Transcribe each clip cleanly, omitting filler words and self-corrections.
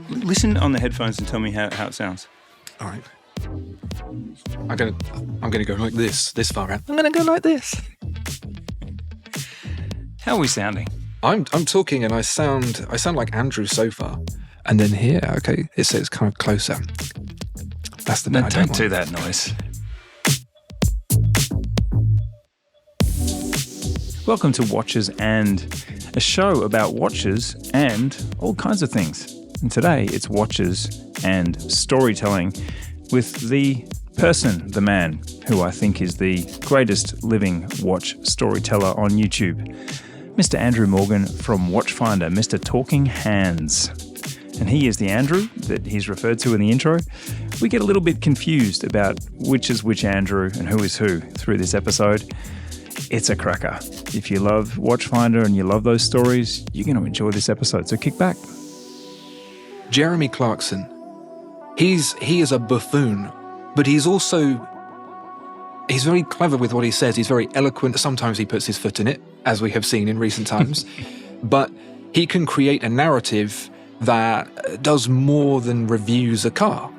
Listen on the headphones and tell me how it sounds. All right. I'm gonna go like this far out. I'm gonna go like this. How are we sounding? I'm talking and I sound like Andrew so far, and then here, okay, it says kind of closer. That's the bit I don't do that noise. Welcome to Watches and, a show about watches and all kinds of things. And today it's watches and storytelling with the person, the man, who I think is the greatest living watch storyteller on YouTube, Mr. Andrew Morgan from Watchfinder, Mr. Talking Hands. And he is the Andrew that he's referred to in the intro. We get a little bit confused about which is which Andrew and who is who through this episode. It's a cracker. If you love Watchfinder and you love those stories, you're going to enjoy this episode, so kick back. Jeremy Clarkson, he is a buffoon, but he's very clever with what he says. He's very eloquent. Sometimes he puts his foot in it, as we have seen in recent times. But he can create a narrative that does more than reviews a car.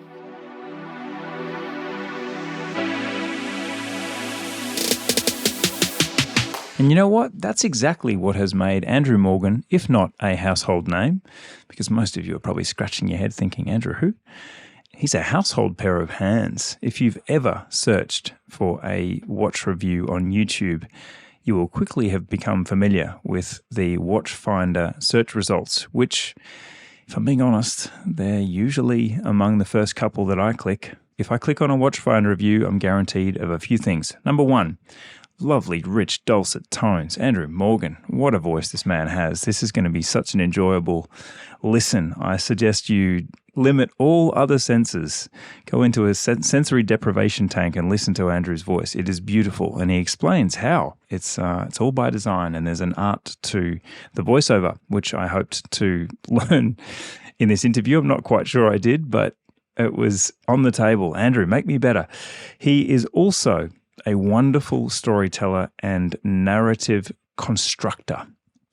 And you know what? That's exactly what has made Andrew Morgan, if not a household name, because most of you are probably scratching your head thinking, Andrew who? He's a household pair of hands. If you've ever searched for a watch review on YouTube, you will quickly have become familiar with the Watchfinder search results, which, if I'm being honest, they're usually among the first couple that I click. If I click on a Watchfinder review, I'm guaranteed of a few things. Number one, lovely, rich, dulcet tones. Andrew Morgan, what a voice this man has. This is going to be such an enjoyable listen. I suggest you limit all other senses. Go into a sensory deprivation tank and listen to Andrew's voice. It is beautiful, and he explains how. It's all by design, and there's an art to the voiceover, which I hoped to learn in this interview. I'm not quite sure I did, but it was on the table. Andrew, make me better. He is also a wonderful storyteller and narrative constructor.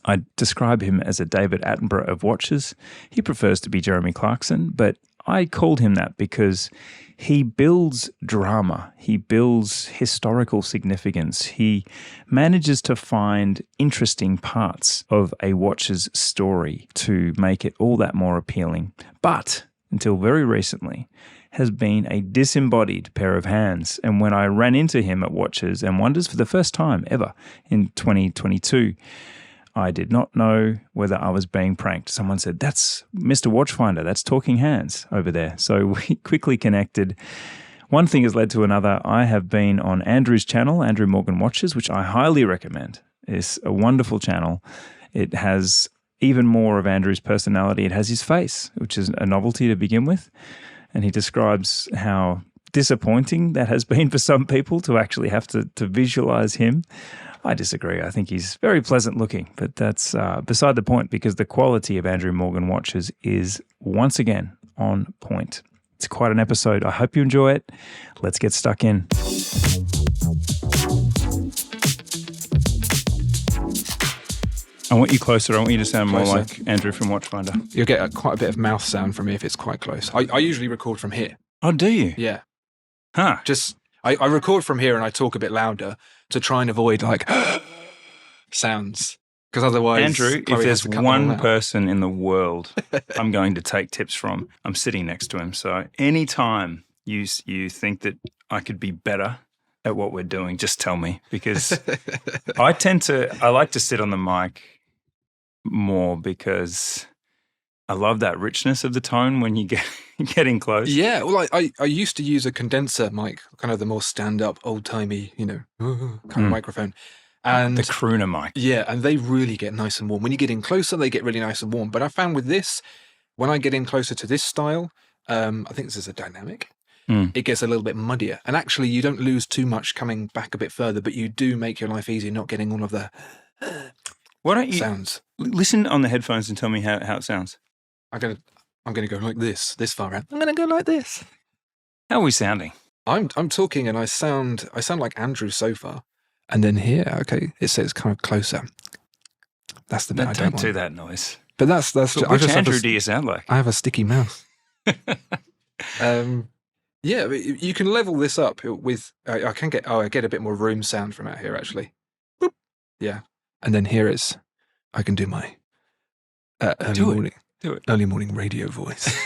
I describe him as a David Attenborough of watches. He prefers to be Jeremy Clarkson, but I called him that because he builds drama. He builds historical significance. He manages to find interesting parts of a watch's story to make it all that more appealing. But until very recently, has been a disembodied pair of hands. And when I ran into him at Watches and Wonders for the first time ever in 2022, I did not know whether I was being pranked. Someone said, that's Mr. Watchfinder, that's Talking Hands over there. So we quickly connected. One thing has led to another. I have been on Andrew's channel, Andrew Morgan Watches, which I highly recommend. It's a wonderful channel. It has even more of Andrew's personality. It has his face, which is a novelty to begin with. And he describes how disappointing that has been for some people to actually have to visualize him. I disagree. I think he's very pleasant looking, but that's beside the point, because the quality of Andrew Morgan Watches is once again on point. It's quite an episode. I hope you enjoy it. Let's get stuck in. I want you closer. I want you to sound more like Andrew from Watchfinder. You'll get quite a bit of mouth sound from me if it's quite close. I usually record from here. Oh, do you? Yeah. Huh. I record from here and I talk a bit louder to try and avoid like sounds. Because otherwise, Andrew, if there's one person in the world I'm going to take tips from, I'm sitting next to him. So anytime you think that I could be better at what we're doing, just tell me, because I like to sit on the mic more because I love that richness of the tone when you get in close. Yeah, well, I used to use a condenser mic, kind of the more stand-up, old-timey, kind of microphone. And the crooner mic. Yeah, and they really get nice and warm. When you get in closer, they get really nice and warm. But I found with this, when I get in closer to this style, I think this is a dynamic. It gets a little bit muddier. And actually, you don't lose too much coming back a bit further, but you do make your life easier not getting all of the Why don't you sounds. Listen on the headphones and tell me how it sounds. I'm gonna go like this far out. I'm gonna go like this. How are we sounding? I'm talking and I sound like Andrew so far. And then here, okay, it says kind of closer. That's the bit I don't want. do that noise. But that's But which Andrew do you sound like? I have a sticky mouth. Yeah, you can level this up with. I get a bit more room sound from out here actually. Boop. Yeah, and then here is. I can do my early morning radio voice.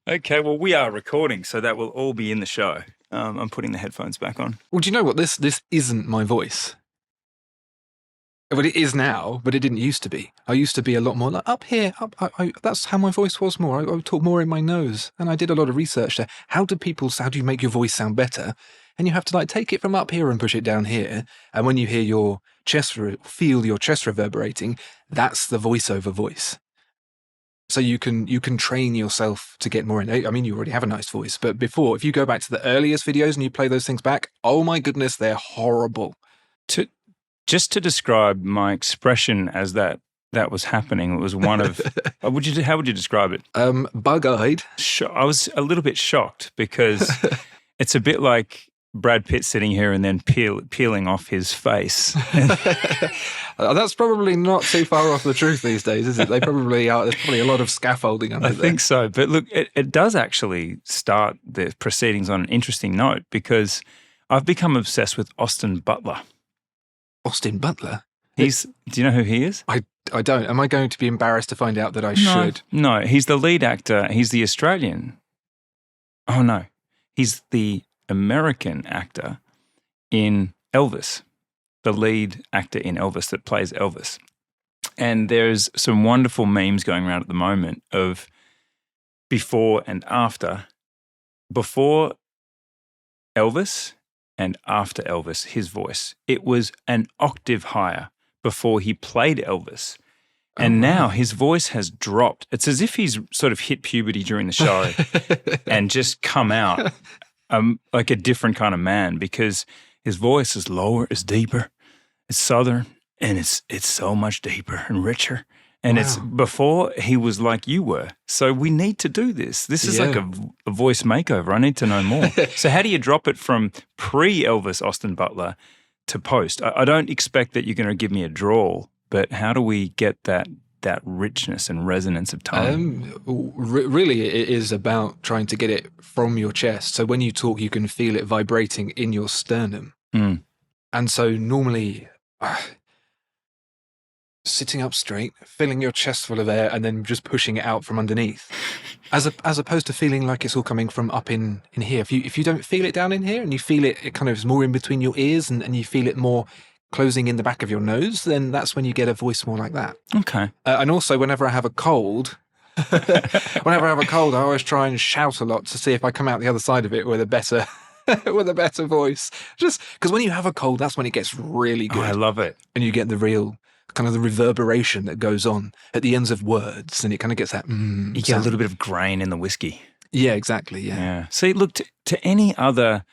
Okay, well, we are recording, so that will all be in the show. I'm putting the headphones back on. Well, do you know what? This isn't my voice. Well, it is now, but it didn't used to be. I used to be a lot more like up here. That's how my voice was more. I would talk more in my nose, and I did a lot of research there. How do you make your voice sound better? And you have to like take it from up here and push it down here. And when you hear your feel your chest reverberating, that's the voiceover voice. So you can train yourself to get more in. I mean, you already have a nice voice, but before, if you go back to the earliest videos and you play those things back, oh my goodness, they're horrible. Just to describe my expression as that was happening, it was one of. How would you describe it? Bug-eyed. I was a little bit shocked because it's a bit like Brad Pitt sitting here and then peeling off his face. That's probably not too far off the truth these days, is it? They probably are. There's probably a lot of scaffolding under there. I think so. But look, it does actually start the proceedings on an interesting note because I've become obsessed with Austin Butler. Austin Butler? Do you know who he is? I don't. Am I going to be embarrassed to find out that I should? No, he's the lead actor. He's the Australian. Oh, no. He's the American actor in Elvis, the lead actor in Elvis that plays Elvis. And there's some wonderful memes going around at the moment of before and after. Before Elvis and after Elvis, his voice. It was an octave higher before he played Elvis. And now his voice has dropped. It's as if he's sort of hit puberty during the show and just come out like a different kind of man because his voice is lower, it's deeper, it's southern, and it's so much deeper and richer. And it's before he was like you were. So we need to do this. This is like a voice makeover. I need to know more. So how do you drop it from pre-Elvis Austin Butler to post? I don't expect that you're going to give me a drawl, but how do we get that richness and resonance of tone? Really, it is about trying to get it from your chest. So when you talk, you can feel it vibrating in your sternum. And so normally... sitting up straight, filling your chest full of air, and then just pushing it out from underneath, as opposed to feeling like it's all coming from up in here. If you don't feel it down in here, and you feel it kind of is more in between your ears, and you feel it more closing in the back of your nose, then that's when you get a voice more like that. Okay. And also, whenever I have a cold, I always try and shout a lot to see if I come out the other side of it with a better. With a better voice. Just because when you have a cold, that's when it gets really good. Oh, I love it. And you get the real kind of the reverberation that goes on at the ends of words, and it kind of gets that you get a little bit of grain in the whiskey. Yeah, exactly. Yeah. See, look, to any other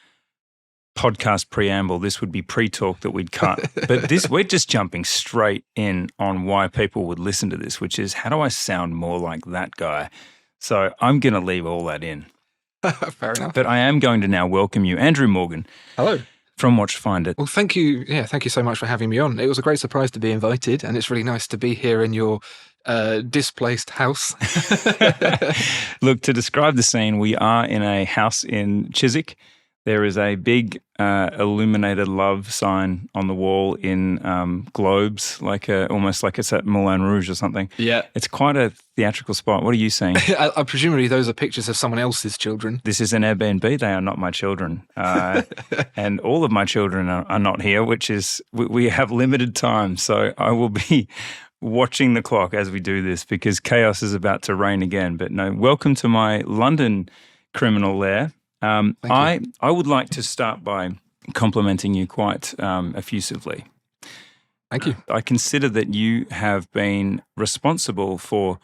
podcast preamble, this would be pre-talk that we'd cut. But we're just jumping straight in on why people would listen to this, which is how do I sound more like that guy? So I'm going to leave all that in. Fair enough. But I am going to now welcome you, Andrew Morgan. Hello. From Watchfinder. Well, thank you. Yeah, thank you so much for having me on. It was a great surprise to be invited, and it's really nice to be here in your displaced house. Look, to describe the scene, we are in a house in Chiswick. There is a big illuminated love sign on the wall in globes, almost like it's at Moulin Rouge or something. Yeah. It's quite a theatrical spot. What are you saying? Presumably those are pictures of someone else's children. This is an Airbnb. They are not my children. And all of my children are not here, which is, we have limited time. So I will be watching the clock as we do this because chaos is about to reign again. But no, welcome to my London criminal lair. I would like to start by complimenting you quite effusively. Thank you. I consider that you have been responsible for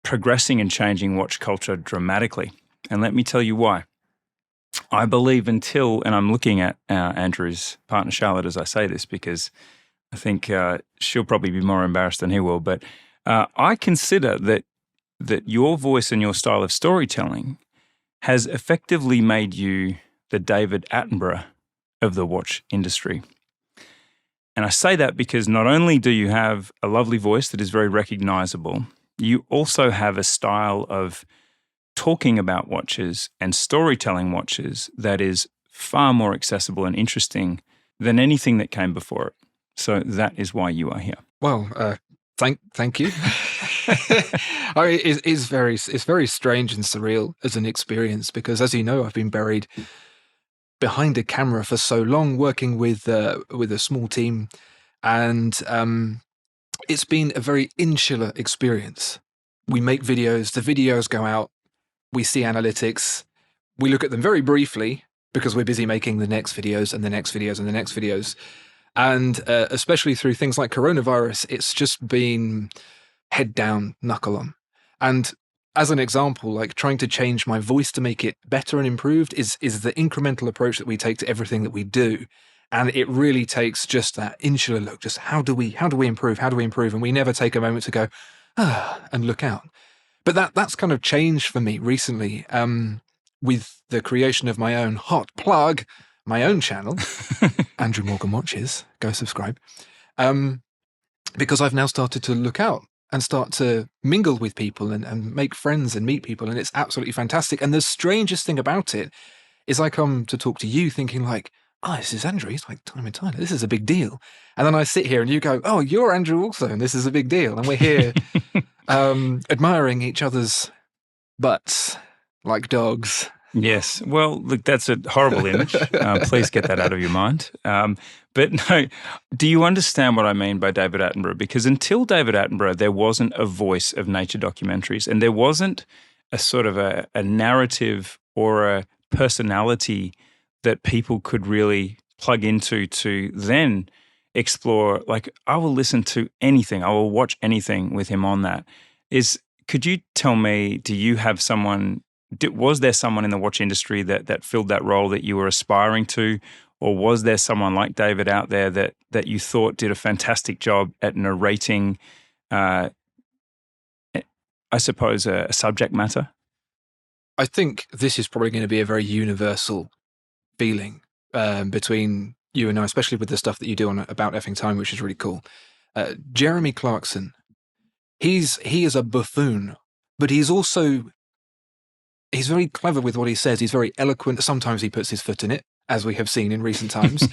progressing and changing watch culture dramatically. And let me tell you why. I believe and I'm looking at Andrew's partner Charlotte as I say this because I think she'll probably be more embarrassed than he will, but I consider that your voice and your style of storytelling has effectively made you the David Attenborough of the watch industry. And I say that because not only do you have a lovely voice that is very recognizable, you also have a style of talking about watches and storytelling watches that is far more accessible and interesting than anything that came before it. So that is why you are here. Well, thank you. It's very strange and surreal as an experience because, as you know, I've been buried behind a camera for so long, working with a small team, and it's been a very insular experience. We make videos, the videos go out, we see analytics, we look at them very briefly because we're busy making the next videos and the next videos and the next videos. And especially through things like coronavirus, it's just been head down, knuckle on. And as an example, like trying to change my voice to make it better and improved is the incremental approach that we take to everything that we do. And it really takes just that insular look, just how do we improve? How do we improve? And we never take a moment to go, and look out. But that's kind of changed for me recently with the creation of my own hot plug, my own channel, Andrew Morgan Watches, go subscribe, because I've now started to look out and start to mingle with people and make friends and meet people, and it's absolutely fantastic. And the strangest thing about it is I come to talk to you thinking like, oh, this is Andrew, he's like Time and Tide, this is a big deal. And then I sit here and you go, oh, you're Andrew also, and this is a big deal. And we're here admiring each other's butts like dogs. Yes. Well, look, that's a horrible image. Please get that out of your mind. But no, do you understand what I mean by David Attenborough? Because until David Attenborough, there wasn't a voice of nature documentaries, and there wasn't a sort of a narrative or a personality that people could really plug into to then explore. Like, I will listen to anything. I will watch anything with him on that. Could you tell me, do you have someone... Was there someone in the watch industry that filled that role that you were aspiring to, or was there someone like David out there that you thought did a fantastic job at narrating, I suppose, a subject matter? I think this is probably going to be a very universal feeling between you and I, especially with the stuff that you do on About Effing Time, which is really cool. Jeremy Clarkson, he is a buffoon, but he's very clever with what he says. He's very eloquent. Sometimes he puts his foot in it, as we have seen in recent times.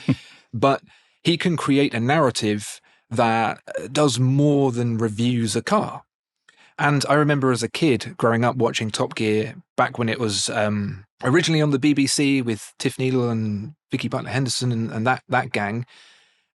But he can create a narrative that does more than reviews a car. And I remember as a kid growing up watching Top Gear back when it was originally on the BBC with Tiff Needle and Vicky Butler-Henderson and that gang.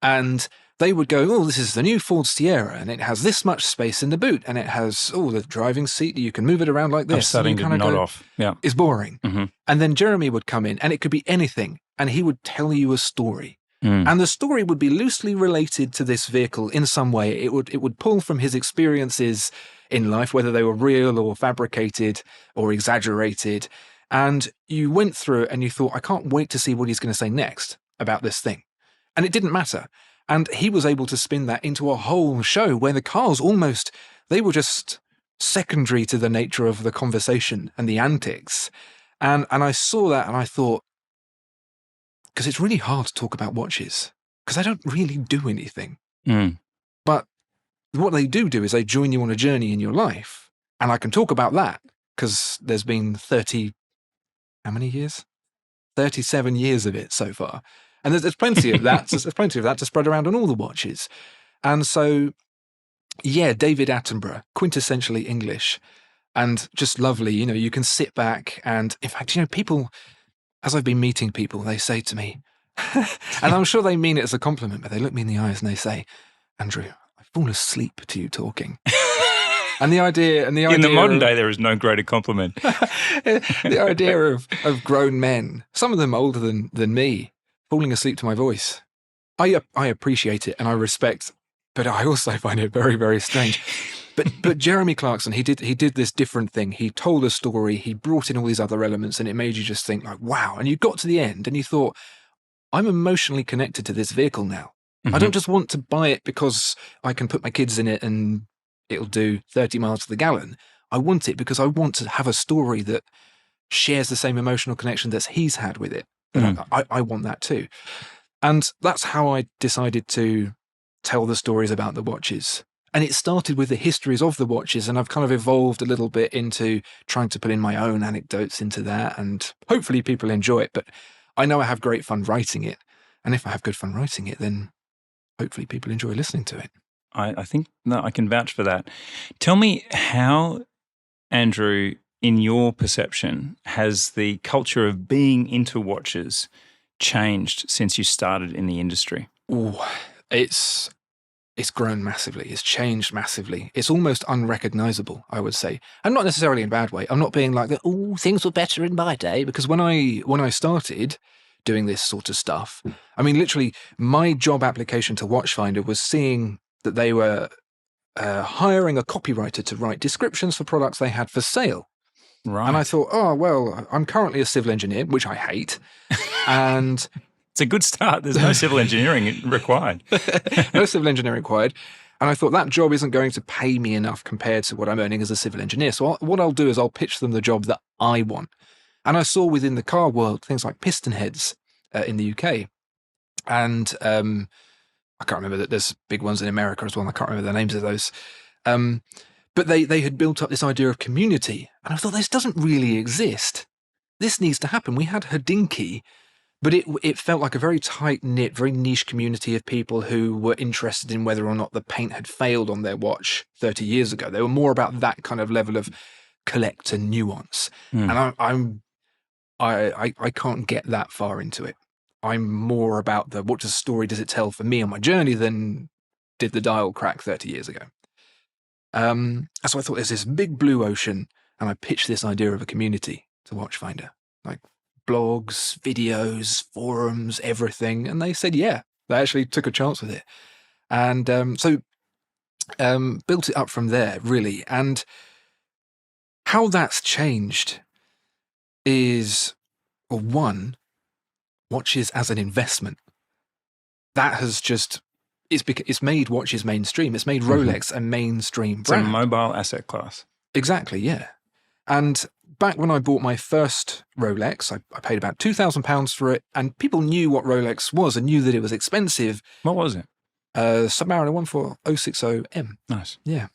And they would go, oh, this is the new Ford Sierra, and it has this much space in the boot, and it has, the driving seat, you can move it around like this. I'm starting to nod off. Yeah. It's boring. Mm-hmm. And then Jeremy would come in, and it could be anything, and he would tell you a story. And the story would be loosely related to this vehicle in some way. It would pull from his experiences in life, whether they were real or fabricated or exaggerated. And you went through it and you thought, I can't wait to see what he's going to say next about this thing. And it didn't matter. And he was able to spin that into a whole show where the cars they were just secondary to the nature of the conversation and the antics. And I saw that and I thought, because it's really hard to talk about watches, because I don't really do anything. But what they do is they join you on a journey in your life. And I can talk about that because there's been how many years? 37 years of it so far. And there's plenty of that. There's plenty of that to spread around on all the watches. And so, yeah, David Attenborough, quintessentially English and just lovely. You can sit back and, in fact, people, as I've been meeting people, they say to me, and I'm sure they mean it as a compliment, but they look me in the eyes and they say, Andrew, I fall asleep to you talking. And the idea in the modern day, there is no greater compliment. The idea of grown men, some of them older than me, falling asleep to my voice. I appreciate it and I respect, but I also find it very, very strange. But Jeremy Clarkson, he did this different thing. He told a story, he brought in all these other elements, and it made you just think like, wow. And you got to the end and you thought, I'm emotionally connected to this vehicle now. I don't just want to buy it because I can put my kids in it and it'll do 30 miles to the gallon. I want it because I want to have a story that shares the same emotional connection that he's had with it. I want that too. And that's how I decided to tell the stories about the watches. And it started with the histories of the watches, and I've kind of evolved a little bit into trying to put in my own anecdotes into that, and hopefully people enjoy it. But I know I have great fun writing it, and if I have good fun writing it, then hopefully people enjoy listening to it. I think I can vouch for that. Tell me how, Andrew, in your perception, has the culture of being into watches changed since you started in the industry? Ooh, it's grown massively. It's changed massively. It's almost unrecognizable, I would say. And not necessarily in a bad way. I'm not being like, oh, things were better in my day. Because when I started doing this sort of stuff, I mean, literally, my job application to Watchfinder was seeing that they were hiring a copywriter to write descriptions for products they had for sale. Right. And I thought, oh, well, I'm currently a civil engineer, which I hate. And it's a good start. There's no civil engineering required. No civil engineering required. And I thought that job isn't going to pay me enough compared to what I'm earning as a civil engineer. So what I'll do is I'll pitch them the job that I want. And I saw within the car world things like piston heads in the UK. And I can't remember that there's big ones in America as well. I can't remember the names of those. But they had built up this idea of community. And I thought, this doesn't really exist. This needs to happen. We had Hodinkee, but it felt like a very tight-knit, very niche community of people who were interested in whether or not the paint had failed on their watch 30 years ago. They were more about that kind of level of collector nuance. And I can't get that far into it. I'm more about what story does it tell for me on my journey than did the dial crack 30 years ago. So I thought there's this big blue ocean, and I pitched this idea of a community to Watchfinder, like blogs, videos, forums, everything. And they said, yeah, they actually took a chance with it. And so built it up from there, really. And how that's changed is, well, one, watches as an investment. That has just, it's made watches mainstream. It's made Rolex a mainstream brand. It's a mobile asset class. Exactly, yeah. And back when I bought my first Rolex, I paid about £2,000 for it, and people knew what Rolex was and knew that it was expensive. What was it? Submariner 14060M. Nice. Yeah.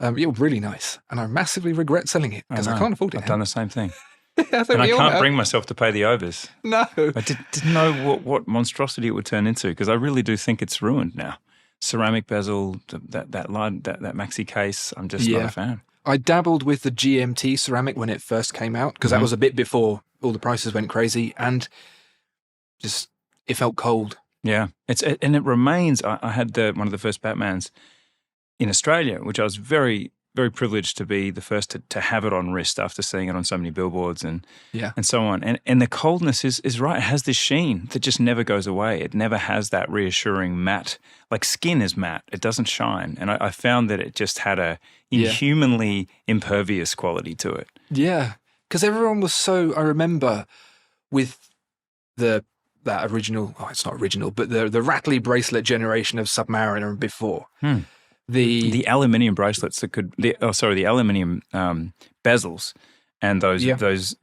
It was really nice. And I massively regret selling it because I can't afford it. I've done the same thing. I and I can't bring myself to pay the overs. No. I didn't know what monstrosity it would turn into, because I really do think it's ruined now. Ceramic bezel, that maxi case, I'm just not a fan. I dabbled with the GMT ceramic when it first came out, because that was a bit before all the prices went crazy, and just it felt cold. Yeah, and it remains. I had one of the first Batmans in Australia, which I was very, very privileged to be the first to have it on wrist after seeing it on so many billboards and so on. And the coldness is right. It has this sheen that just never goes away. It never has that reassuring matte, like skin is matte. It doesn't shine. And I found that it just had a inhumanly impervious quality to it. Yeah. Because everyone was so, I remember with that original, it's not original, but the Ratley bracelet generation of Submariner and before. The aluminium bracelets that the aluminium bezels and those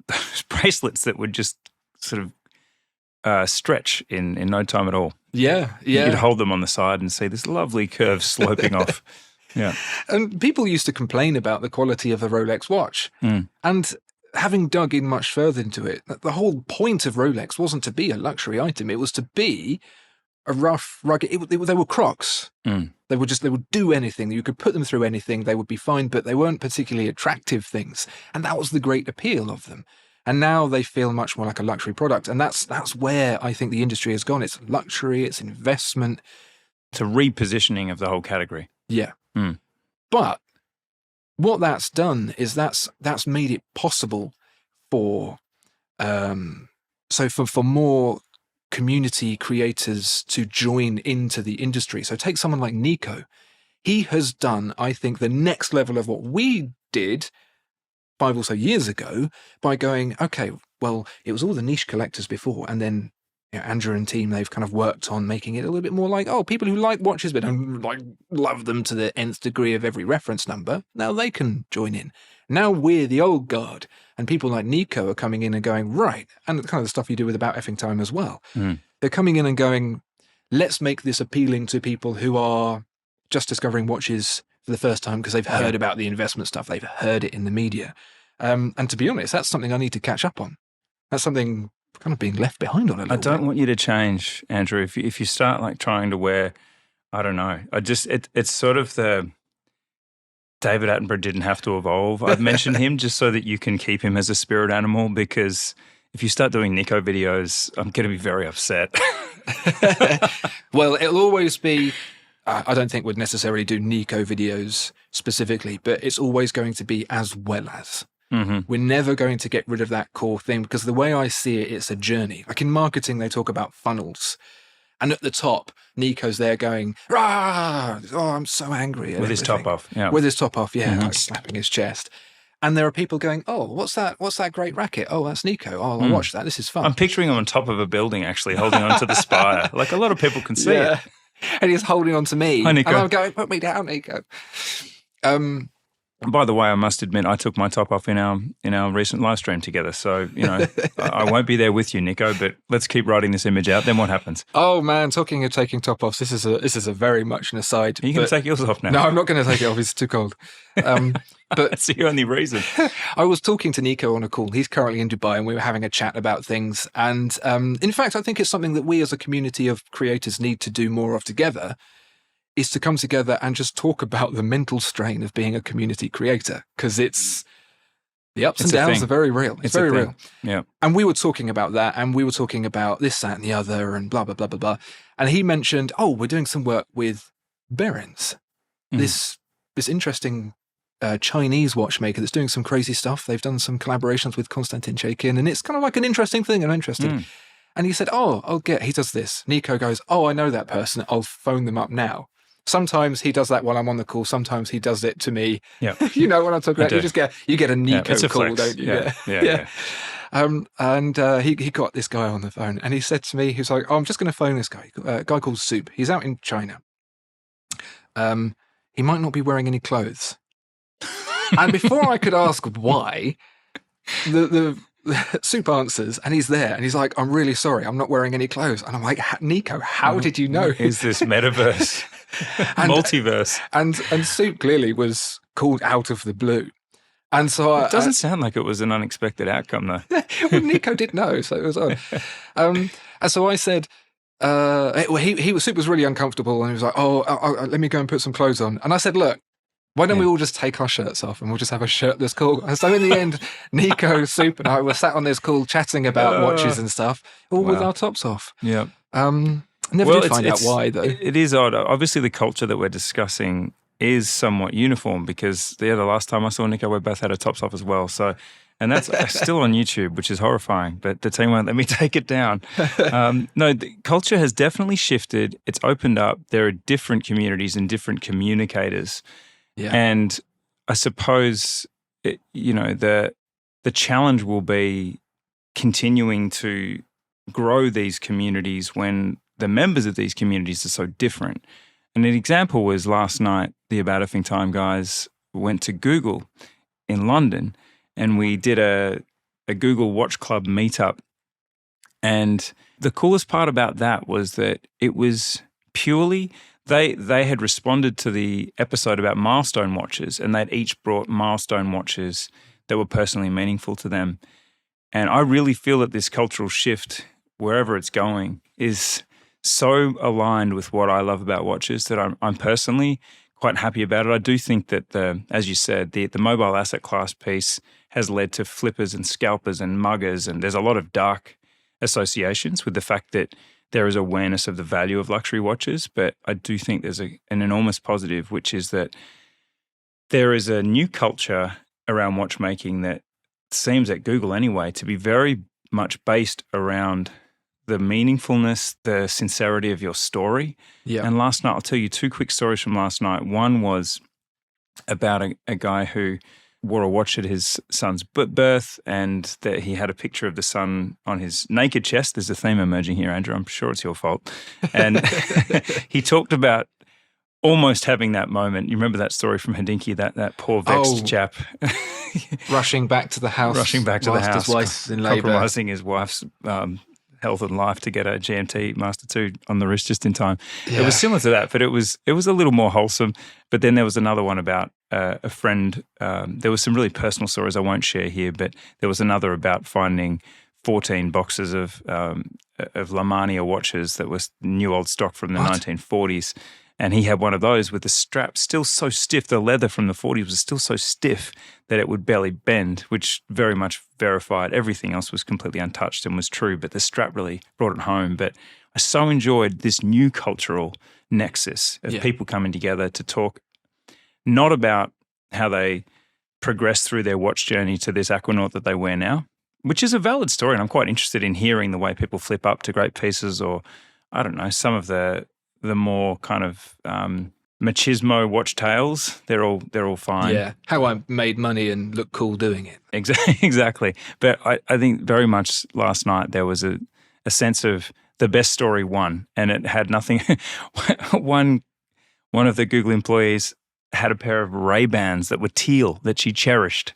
bracelets that would just sort of stretch in no time at all. Yeah. You'd hold them on the side and see this lovely curve sloping off. Yeah. And people used to complain about the quality of a Rolex watch. And having dug in much further into it, the whole point of Rolex wasn't to be a luxury item. It was to be a rough, rugged. They were Crocs. They would do anything. You could put them through anything. They would be fine, but they weren't particularly attractive things. And that was the great appeal of them. And now they feel much more like a luxury product. And that's where I think the industry has gone. It's luxury. It's investment. It's a repositioning of the whole category. Yeah. But what that's done is that's made it possible for for more community creators to join into the industry. So take someone like Nico. He has done, I think, the next level of what we did 5 or so years ago by going, okay, well, it was all the niche collectors before, and then Andrew and team, they've kind of worked on making it a little bit more like, people who like watches but don't love them to the nth degree of every reference number, now they can join in. Now we're the old guard, and people like Nico are coming in and going, right, and kind of the stuff you do with About Effing Time as well. They're coming in and going, let's make this appealing to people who are just discovering watches for the first time because they've heard about the investment stuff. They've heard it in the media. And to be honest, that's something I need to catch up on. That's something kind of being left behind on a little bit. I don't want you to change, Andrew. If you start like trying to wear, I don't know, it's sort of the David Attenborough didn't have to evolve. I've mentioned him just so that you can keep him as a spirit animal, because if you start doing Nico videos, I'm going to be very upset. Well, it'll always be, I don't think we'd necessarily do Nico videos specifically, but it's always going to be as well as. Mm-hmm. We're never going to get rid of that core thing, because the way I see it, it's a journey. Like in marketing, they talk about funnels. And at the top, Nico's there going, rah! Oh, I'm so angry. With his top off. Yeah. With his top off, yeah, like slapping his chest. And there are people going, oh, what's that? What's that great racket? Oh, that's Nico. Oh, I'll watch that. This is fun. I'm picturing him on top of a building, actually, holding onto the spire. Like a lot of people can see it. And he's holding on to me. Hi, Nico. And I'm going, put me down, Nico. By the way, I must admit, I took my top off in our recent live stream together. So, I won't be there with you, Nico, but let's keep writing this image out. Then what happens? Oh, man, talking of taking top offs, this is a very much an aside. Are you going to take yours off now? No, I'm not going to take it off. It's too cold. But that's the only reason. I was talking to Nico on a call. He's currently in Dubai, and we were having a chat about things. And in fact, I think it's something that we as a community of creators need to do more of together, is to come together and just talk about the mental strain of being a community creator, because the ups and downs are very real. It's very real. Yeah. And we were talking about that, and we were talking about this, that, and the other, and blah, blah, blah, blah, blah. And he mentioned, oh, we're doing some work with Behrens, this interesting Chinese watchmaker that's doing some crazy stuff. They've done some collaborations with Konstantin Chaikin, and it's kind of like an interesting thing, and I'm interested. And he said, oh, he does this. Nico goes, oh, I know that person. I'll phone them up now. Sometimes he does that while I'm on the call. Sometimes he does it to me. Yeah. You know what I'm talking about? You get a Nico it's a call, flex. don't you? Yeah. And he got this guy on the phone, and he said to me, he's like, oh, I'm just going to phone this guy, a guy called Soup. He's out in China. He might not be wearing any clothes. And before I could ask why, the Soup answers, and he's there, and he's like, I'm really sorry, I'm not wearing any clothes. And I'm like, Nico, how did you know? Is this metaverse? Multiverse. And Soup clearly was called out of the blue. And so it doesn't sound like it was an unexpected outcome, though. Well, Nico did know, so it was odd. And so I said, Soup was really uncomfortable, and he was like, oh, let me go and put some clothes on. And I said, look, why don't we all just take our shirts off and we'll just have a shirtless call? And so in the end, Nico, Soup, and I were sat on this call chatting about watches and stuff, all with our tops off. Yeah. Never did find out why, though. It is odd. Obviously, the culture that we're discussing is somewhat uniform, because the last time I saw Nico, we both had our tops off as well. So, and that's still on YouTube, which is horrifying, but the team won't let me take it down. No, the culture has definitely shifted. It's opened up. There are different communities and different communicators. Yeah. And I suppose, the challenge will be continuing to grow these communities when the members of these communities are so different. And an example was last night, the About Effing Time guys went to Google in London, and we did a Google Watch Club meetup. And the coolest part about that was that it was purely... They had responded to the episode about milestone watches, and they'd each brought milestone watches that were personally meaningful to them. And I really feel that this cultural shift, wherever it's going, is so aligned with what I love about watches that I'm personally quite happy about it. I do think that, as you said, the mobile asset class piece has led to flippers and scalpers and muggers, and there's a lot of dark associations with the fact that there is awareness of the value of luxury watches, but I do think there's an enormous positive, which is that there is a new culture around watchmaking that seems, at Google anyway, to be very much based around the meaningfulness, the sincerity of your story. Yeah. And last night, I'll tell you two quick stories from last night. One was about a guy who wore a watch at his son's birth, and that he had a picture of the son on his naked chest. There's a theme emerging here, Andrew. I'm sure it's your fault. And he talked about almost having that moment. You remember that story from Hodinkee, that poor vexed chap. Rushing back to the house. Rushing back to the house. His wife's in labour. Compromising his wife's health and life to get a GMT Master 2 on the wrist just in time. Yeah. It was similar to that, but it was a little more wholesome. But then there was another one about a friend. There was some really personal stories I won't share here, but there was another about finding 14 boxes of Lamania watches that was new old stock from the 1940s. And he had one of those with the strap still so stiff. The leather from the 40s was still so stiff that it would barely bend, which very much verified everything else was completely untouched and was true. But the strap really brought it home. But I so enjoyed this new cultural nexus of people coming together to talk not about how they progressed through their watch journey to this Aquanaut that they wear now, which is a valid story. And I'm quite interested in hearing the way people flip up to great pieces, or I don't know, some of the more kind of machismo watch tales. They're all fine. Yeah, how I made money and look cool doing it. Exactly. But I think very much last night there was a sense of the best story won, and it had nothing. One of the Google employees had a pair of Ray-Bans that were teal that she cherished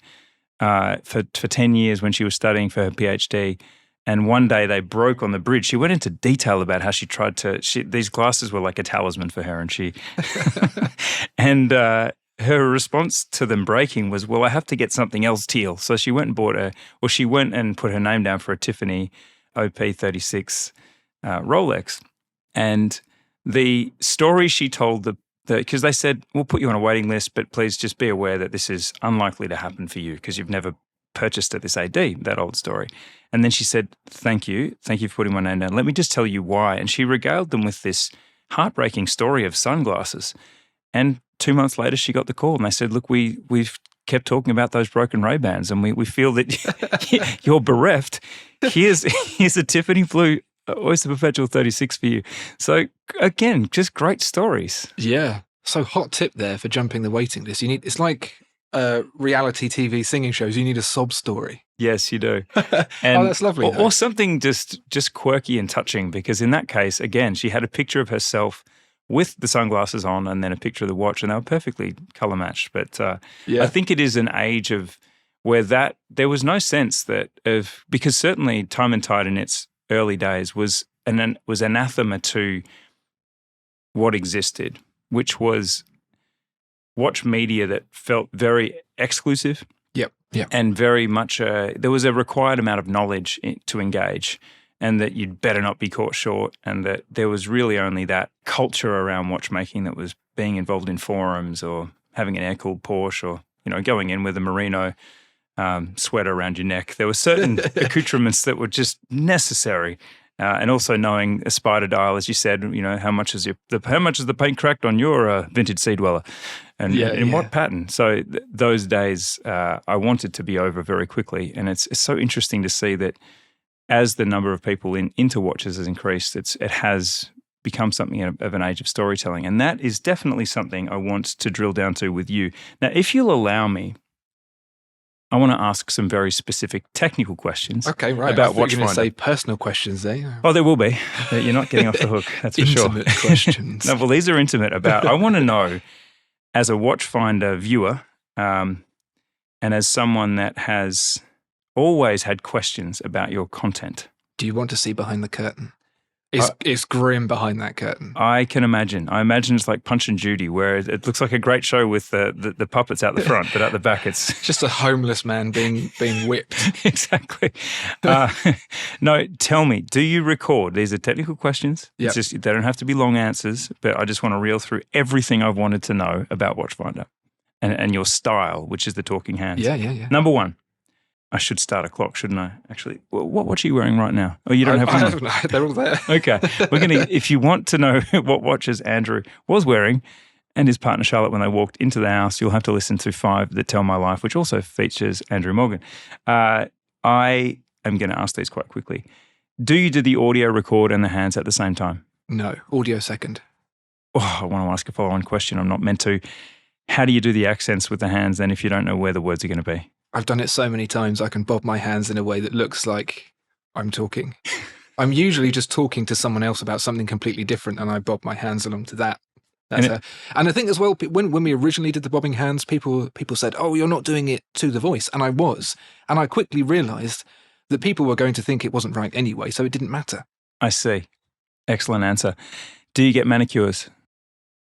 for 10 years when she was studying for her PhD. And one day they broke on the bridge. She went into detail about how she tried to. These glasses were like a talisman for her, and her response to them breaking was, "Well, I have to get something else teal." So she went and she went and put her name down for a Tiffany OP36 Rolex. And the story she told because they said, "We'll put you on a waiting list, but please just be aware that this is unlikely to happen for you because you've never purchased at this AD," that old story. And then she said, thank you for putting my name down. Let me just tell you why. And she regaled them with this heartbreaking story of sunglasses. And 2 months later, she got the call and they said, look, we've kept talking about those broken Ray-Bans and we feel that you're bereft. Here's a Tiffany Blue Oyster Perpetual 36 for you. So again, just great stories. Yeah. So hot tip there for jumping the waiting list. It's like reality TV singing shows. You need a sob story. Yes, you do. And, that's lovely. Or something just quirky and touching, because in that case, again, she had a picture of herself with the sunglasses on and then a picture of the watch, and they were perfectly color matched. But I think it is an age of where there was no sense because certainly Time+Tide in its early days was anathema to what existed, which was watch media that felt very exclusive. Yep. And very much there was a required amount of knowledge to engage, and that you'd better not be caught short, and that there was really only that culture around watchmaking that was being involved in forums or having an air-cooled Porsche or, going in with a merino sweater around your neck. There were certain accoutrements that were just necessary. And also knowing a spider dial, as you said, how much is the paint cracked on your vintage Sea Dweller, and in what pattern? So those days, I wanted to be over very quickly, and it's so interesting to see that as the number of people into watches has increased, it has become something of an age of storytelling, and that is definitely something I want to drill down to with you. Now, if you'll allow me, I want to ask some very specific technical questions. Okay, right. About I thought you were going Watchfinder. to say personal questions there. Oh, there will be. You're not getting off the hook, that's for sure. Intimate questions. No, well, these are intimate I want to know, as a Watchfinder viewer, and as someone that has always had questions about your content. Do you want to see behind the curtain? It's grim behind that curtain. I can imagine. I imagine it's like Punch and Judy, where it looks like a great show with the puppets out the front, but at the back it's just a homeless man being whipped. Exactly. No, tell me, do you record? These are technical questions. Yep. It's just, they don't have to be long answers, but I just want to reel through everything I've wanted to know about Watchfinder and your style, which is the talking hands. Yeah. Number one. I should start a clock, shouldn't I? Actually, what watch are you wearing right now? Oh, you don't have one? They're all there. Okay. If you want to know what watches Andrew was wearing and his partner Charlotte when they walked into the house, you'll have to listen to 5 That Tell My Life, which also features Andrew Morgan. I am going to ask these quite quickly. Do you do the audio record and the hands at the same time? No, audio second. Oh, I want to ask a follow-on question. I'm not meant to. How do you do the accents with the hands then if you don't know where the words are going to be? I've done it so many times I can bob my hands in a way that looks like I'm talking. I'm usually just talking to someone else about something completely different, and I bob my hands along to that. And I think as well, when we originally did the bobbing hands, people said, "Oh, you're not doing it to the voice," and I was. And I quickly realised that people were going to think it wasn't right anyway, so it didn't matter. I see. Excellent answer. Do you get manicures?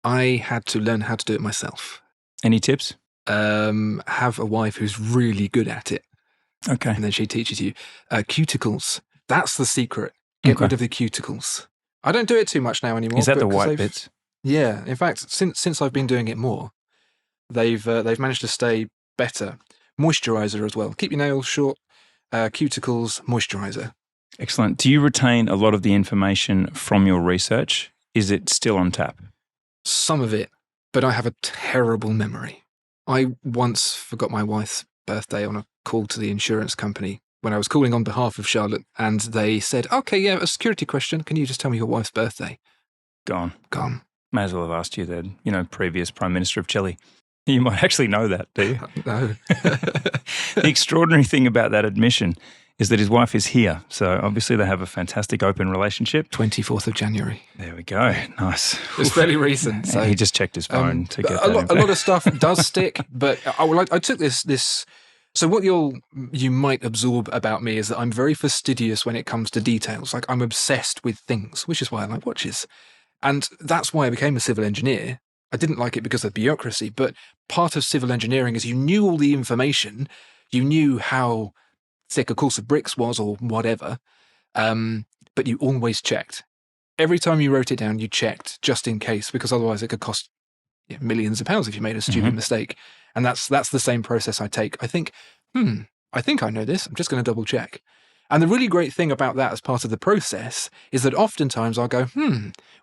I had to learn how to do it myself. Any tips? Have a wife who's really good at it. Okay. And then she teaches you. Cuticles. That's the secret. Get rid of the cuticles. I don't do it too much now anymore. Is that the white bits? Yeah. In fact, since I've been doing it more, they've managed to stay better. Moisturizer as well. Keep your nails short. Cuticles, moisturizer. Excellent. Do you retain a lot of the information from your research? Is it still on tap? Some of it, but I have a terrible memory. I once forgot my wife's birthday on a call to the insurance company when I was calling on behalf of Charlotte, and they said, okay, yeah, a security question. Can you just tell me your wife's birthday? Gone. May as well have asked you the previous Prime Minister of Chile. You might actually know that, do you? No. The extraordinary thing about that admission is that his wife is here. So obviously they have a fantastic open relationship. 24th of January. There we go. Nice. It's fairly recent. So he just checked his phone to get a lot of stuff does stick, but I took this. So what you might absorb about me is that I'm very fastidious when it comes to details. Like I'm obsessed with things, which is why I like watches. And that's why I became a civil engineer. I didn't like it because of bureaucracy, but part of civil engineering is you knew all the information, you knew how thick a course of bricks was or whatever, but you always checked. Every time you wrote it down, you checked just in case, because otherwise it could cost millions of pounds if you made a stupid mistake. And that's the same process I take. I think I know this. I'm just going to double check. And the really great thing about that as part of the process is that oftentimes I'll go,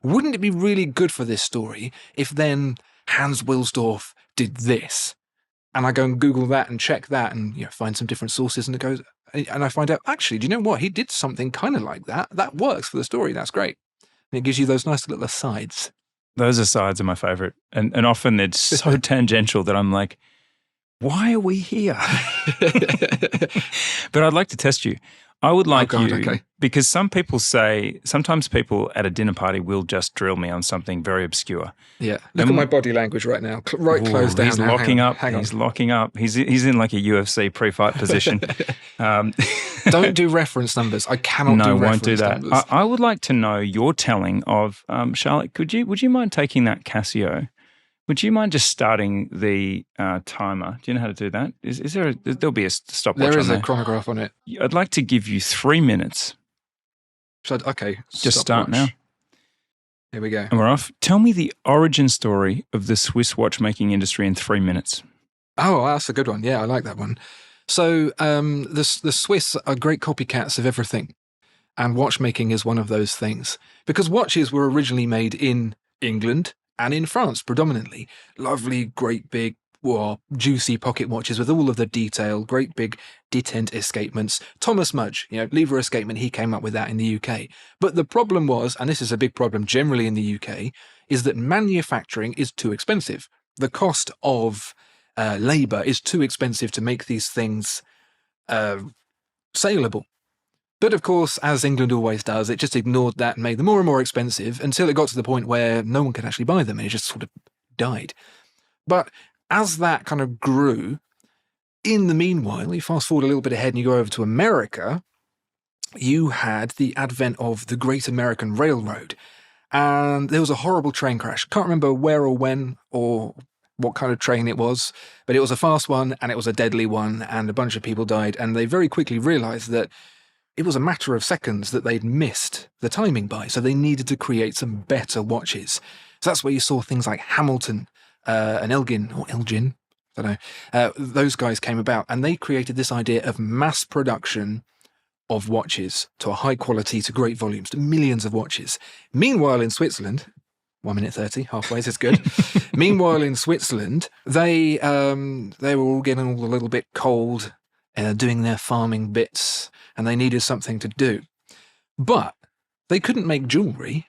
wouldn't it be really good for this story if then Hans Wilsdorf did this? And I go and Google that and check that and find some different sources, and I find out, actually, do you know what? He did something kind of like that. That works for the story. That's great. And it gives you those nice little asides. Those asides are my favorite. And often they're so tangential that I'm like, why are we here? But I'd like to test you. I would like because sometimes people at a dinner party will just drill me on something very obscure. Yeah. Look at my body language right now. Close down. He's locking up. He's locking up. He's in like a UFC pre-fight position. Don't do reference numbers. I cannot do reference won't do that. numbers. I would like to know your telling of, Charlotte, would you mind taking that Casio? Would you mind just starting the timer? Do you know how to do that? Is there there'll be a stopwatch? There is a chronograph on it. I'd like to give you 3 minutes. Just start now. Here we go. And we're off. Tell me the origin story of the Swiss watchmaking industry in 3 minutes. Oh, that's a good one. Yeah, I like that one. So the Swiss are great copycats of everything. And watchmaking is one of those things. Because watches were originally made in England and in France predominantly. Lovely, great big, juicy pocket watches with all of the detail, great big detent escapements. Thomas Mudge, lever escapement, he came up with that in the UK. But the problem was, and this is a big problem generally in the UK, is that manufacturing is too expensive. The cost of labour is too expensive to make these things saleable. But of course, as England always does, it just ignored that and made them more and more expensive until it got to the point where no one could actually buy them and it just sort of died. But as that kind of grew, in the meanwhile, you fast forward a little bit ahead and you go over to America, you had the advent of the Great American Railroad. And there was a horrible train crash. Can't remember where or when or what kind of train it was, but it was a fast one and it was a deadly one and a bunch of people died. And they very quickly realized that it was a matter of seconds that they'd missed the timing by, so they needed to create some better watches. So that's where you saw things like Hamilton and Elgin, I don't know, those guys came about, and they created this idea of mass production of watches to a high quality, to great volumes, to millions of watches. Meanwhile, in Switzerland, 1 minute 30, halfway is good. Meanwhile, in Switzerland, they were all getting all a little bit cold, doing their farming bits, and they needed something to do. But they couldn't make jewellery.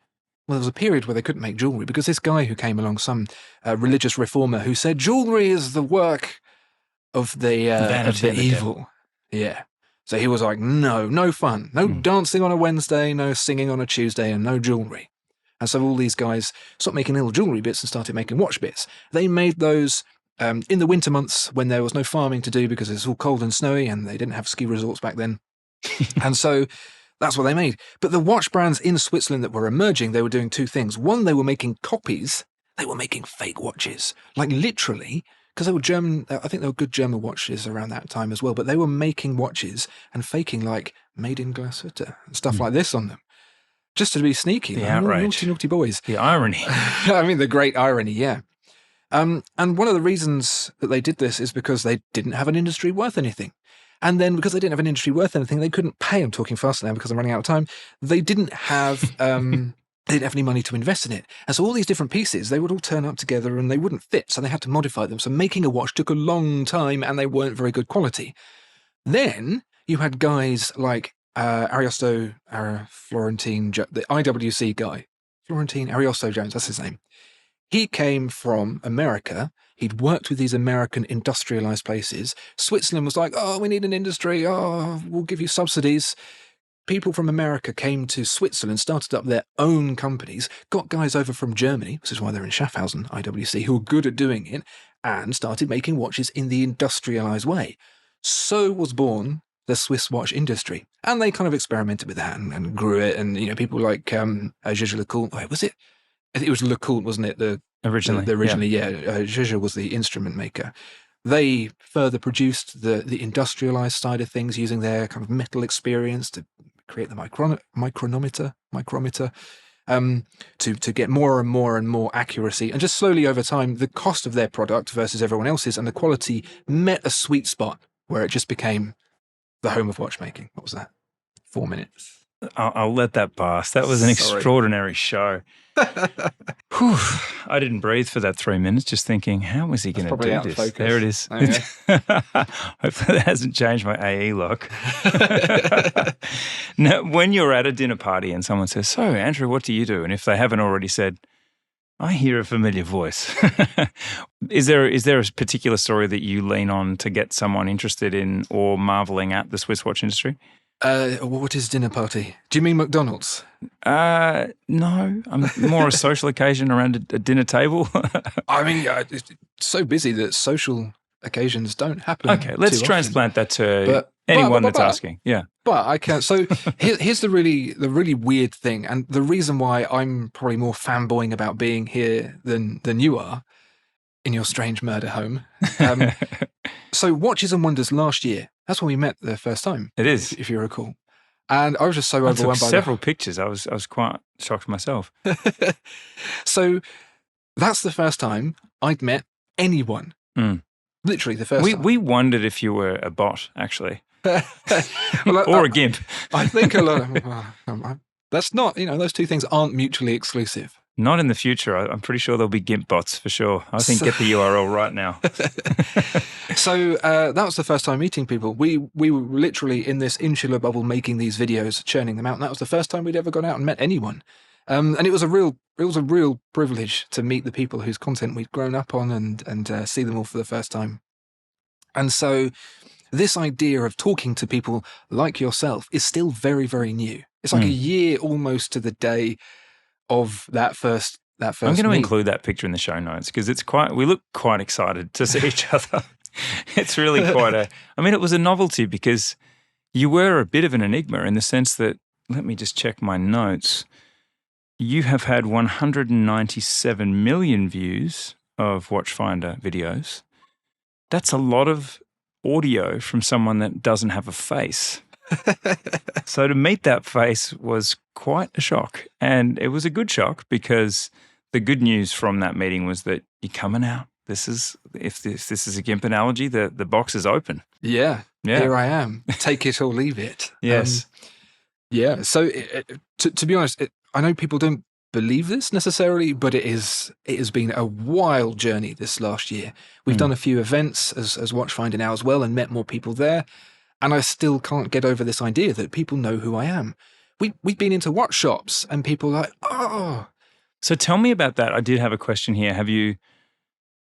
Well, there was a period where they couldn't make jewellery because this guy who came along, some religious reformer, who said jewellery is the work of the evil. Yeah. So he was like, no fun. No dancing on a Wednesday, no singing on a Tuesday, and no jewellery. And so all these guys stopped making little jewellery bits and started making watch bits. They made those in the winter months when there was no farming to do because it's all cold and snowy and they didn't have ski resorts back then. And so that's what they made. But the watch brands in Switzerland that were emerging, they were doing two things. One, they were making copies. They were making fake watches, like literally, because they were German. I think they were good German watches around that time as well. But they were making watches and faking like made in Glashütte and stuff like this on them, just to be sneaky. The like, outrage. naughty, naughty boys. The irony. I mean, the great irony, yeah. And one of the reasons that they did this is because they didn't have an industry worth anything. And then because they didn't have an industry worth anything, they couldn't pay. I'm talking faster now because I'm running out of time. They didn't have they didn't have any money to invest in it. And so all these different pieces, they would all turn up together and they wouldn't fit. So they had to modify them. So making a watch took a long time and they weren't very good quality. Then you had guys like Ariosto Florentine, the IWC guy, Florentine Ariosto Jones, that's his name. He came from America. He'd worked with these American industrialized places. Switzerland was like, oh, we need an industry. Oh, we'll give you subsidies. People from America came to Switzerland, started up their own companies, got guys over from Germany, which is why they're in Schaffhausen, IWC, who were good at doing it, and started making watches in the industrialized way. So was born the Swiss watch industry. And they kind of experimented with that and grew it. And, you know, people like Jaeger LeCoultre, wait, was it? I think it was LeCoultre, wasn't it? Originally, yeah. Jaeger was the instrument maker. They further produced the industrialized side of things using their kind of metal experience to create the micrometer, to get more and more and more accuracy. And just slowly over time, the cost of their product versus everyone else's and the quality met a sweet spot where it just became the home of watchmaking. What was that? 4 minutes. I'll let that pass. That was an extraordinary show. Whew. I didn't breathe for that 3 minutes, just thinking, how is he going to do this? Focus. There it is. Oh, yeah. Hopefully that hasn't changed my AE lock. Now, when you're at a dinner party and someone says, so, Andrew, what do you do? And if they haven't already said, I hear a familiar voice. Is there a particular story that you lean on to get someone interested in or marveling at the Swiss watch industry? What is dinner party? Do you mean McDonald's? No, I'm more a social occasion around a dinner table. I mean, it's so busy that social occasions don't happen. Okay, let's transplant that to anyone that's asking. Yeah, but I can't. So here's the really weird thing, and the reason why I'm probably more fanboying about being here than you are in your strange murder home. So Watches and Wonders last year. That's when we met the first time. It is, if you recall. And I was just so overwhelmed by several pictures. I was quite shocked myself. So that's the first time I'd met anyone. Literally the first time. We wondered if you were a bot, actually. Well, or a GIMP. I think a lot of that's not, those two things aren't mutually exclusive. Not in the future. I'm pretty sure there'll be GIMP bots for sure. I think get the URL right now. So that was the first time meeting people. We were literally in this insular bubble making these videos, churning them out. And that was the first time we'd ever gone out and met anyone. And it was a real privilege to meet the people whose content we'd grown up on and see them all for the first time. And so this idea of talking to people like yourself is still very, very new. It's like a year almost to the day of that first I'm going to include that picture in the show notes because we look quite excited to see each other. It's really it was a novelty because you were a bit of an enigma in the sense that, let me just check my notes. You have had 197 million views of Watchfinder videos. That's a lot of audio from someone that doesn't have a face. So to meet that face was quite a shock. And it was a good shock because the good news from that meeting was that you're coming out. If this is a GIMP analogy, the box is open. Yeah. Here I am. Take it or leave it. Yes. Yeah. So to be honest, I know people don't believe this necessarily, but it has been a wild journey this last year. We've done a few events as Watchfinder now as well and met more people there. And I still can't get over this idea that people know who I am. We've been into watch shops and people are like, oh. So tell me about that. I did have a question here.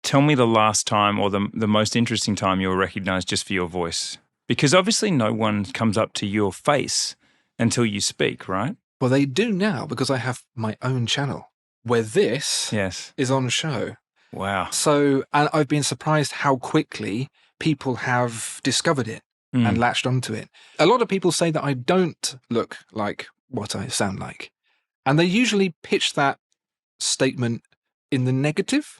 Tell me the last time or the most interesting time you were recognized just for your voice. Because obviously no one comes up to your face until you speak, right? Well, they do now because I have my own channel where this is on show. Wow. So, and I've been surprised how quickly people have discovered it. and latched onto it. A lot of people say that I don't look like what I sound like. And they usually pitch that statement in the negative.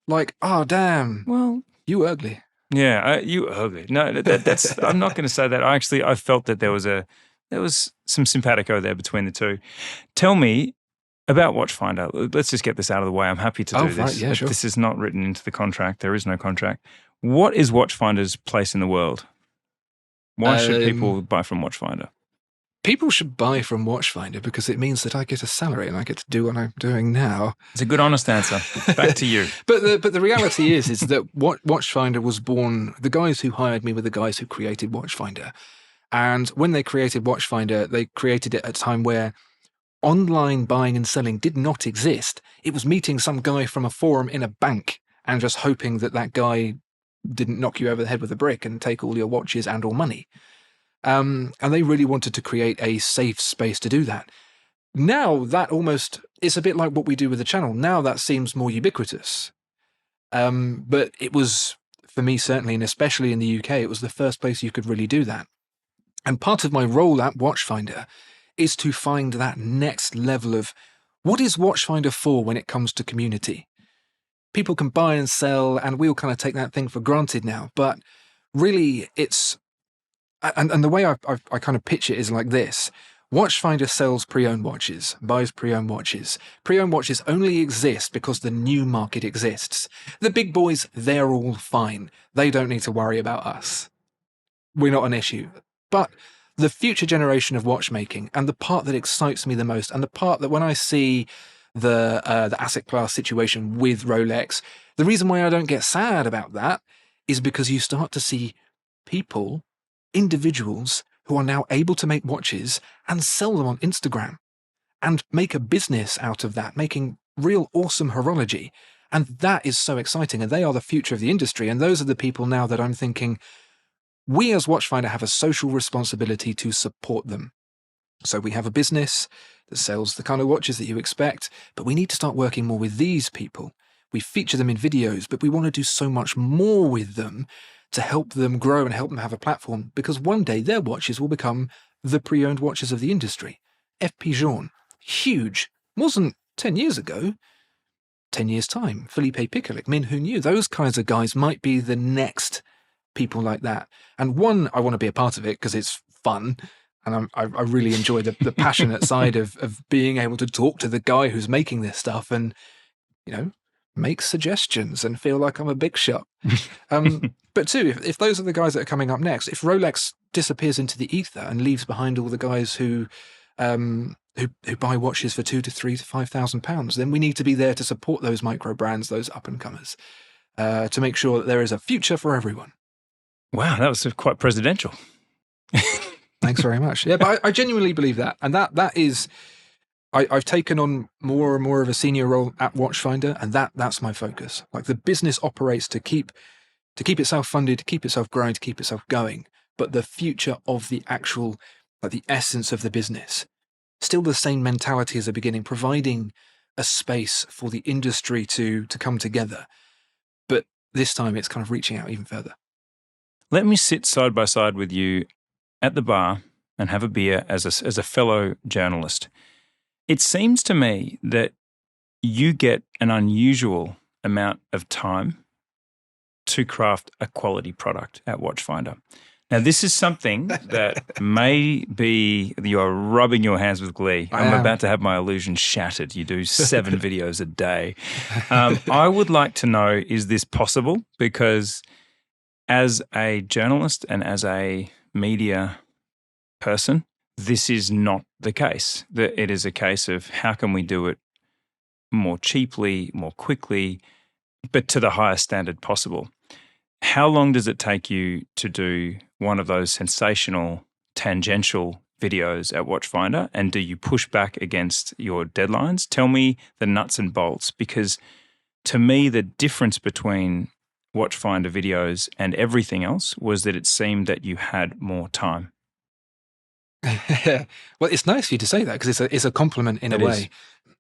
Like, oh, damn, well, you ugly. Yeah, you ugly. No, that's. I'm not going to say that. I felt that there was some simpatico there between the two. Tell me about Watchfinder. Let's just get this out of the way. I'm happy to do this. Right, yeah, sure. This is not written into the contract. There is no contract. What is Watchfinder's place in the world? Why should people buy from Watchfinder? People should buy from Watchfinder because it means that I get a salary and I get to do what I'm doing now. It's a good, honest answer. Back to you. But the reality is that Watchfinder was born. The guys who hired me were the guys who created Watchfinder, and when they created Watchfinder, they created it at a time where online buying and selling did not exist. It was meeting some guy from a forum in a bank and just hoping that that guy didn't knock you over the head with a brick and take all your watches and or money. And they really wanted to create a safe space to do that. Now that it's a bit like what we do with the channel. Now that seems more ubiquitous. But it was, for me certainly, and especially in the UK, it was the first place you could really do that. And part of my role at Watchfinder is to find that next level of what is Watchfinder for when it comes to community. People can buy and sell, and we all kind of take that thing for granted now. But really, it's... And the way I kind of pitch it is like this. Watchfinder sells pre-owned watches, buys pre-owned watches. Pre-owned watches only exist because the new market exists. The big boys, they're all fine. They don't need to worry about us. We're not an issue. But the future generation of watchmaking, and the part that excites me the most, and the part that when I see the asset class situation with Rolex, the reason why I don't get sad about that is because you start to see people, individuals who are now able to make watches and sell them on Instagram and make a business out of that, making real awesome horology. And that is so exciting. And they are the future of the industry. And those are the people now that I'm thinking, we as Watchfinder have a social responsibility to support them. So we have a business that sells the kind of watches that you expect, but we need to start working more with these people. We feature them in videos, but we want to do so much more with them to help them grow and help them have a platform, because one day their watches will become the pre-owned watches of the industry. FP Journe, huge, wasn't 10 years ago. 10 years' time, Felipe Piccolic, Min Who Knew, those kinds of guys might be the next people like that. And one, I want to be a part of it because it's fun, and I really enjoy the passionate side of being able to talk to the guy who's making this stuff and, make suggestions and feel like I'm a big shot. But two, if those are the guys that are coming up next, if Rolex disappears into the ether and leaves behind all the guys who buy watches for £2,000 to £3,000 to £5,000, then we need to be there to support those micro brands, those up and comers, to make sure that there is a future for everyone. Wow, that was quite presidential. Thanks very much. Yeah, but I genuinely believe that, and that is. I've taken on more and more of a senior role at Watchfinder, and that's my focus. Like, the business operates to keep itself funded, to keep itself growing, to keep itself going. But the future of the actual, the essence of the business, still the same mentality as the beginning, providing a space for the industry to come together. But this time it's kind of reaching out even further. Let me sit side by side with you at the bar and have a beer as a fellow journalist. It seems to me that you get an unusual amount of time to craft a quality product at Watchfinder. Now, this is something that may be, you are rubbing your hands with glee. I'm about to have my illusion shattered. You do 7 videos a day. I would like to know, is this possible? Because as a journalist and as a media person, this is not the case. It is a case of how can we do it more cheaply, more quickly, but to the highest standard possible. How long does it take you to do one of those sensational, tangential videos at Watchfinder? And do you push back against your deadlines? Tell me the nuts and bolts, because to me, the difference between Watchfinder videos and everything else was that it seemed that you had more time. Well, it's nice for you to say that, because it's a compliment in a way.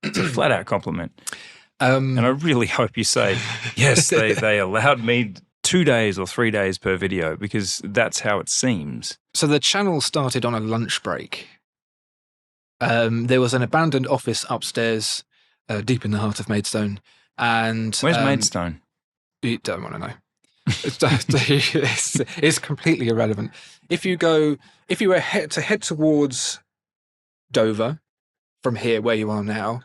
It's a flat-out compliment. And I really hope you say, yes, they allowed me 2 days or 3 days per video, because that's how it seems. So the channel started on a lunch break. There was an abandoned office upstairs, deep in the heart of Maidstone. And where's Maidstone? You don't want to know. It's completely irrelevant. If you were to head towards Dover from here, where you are now,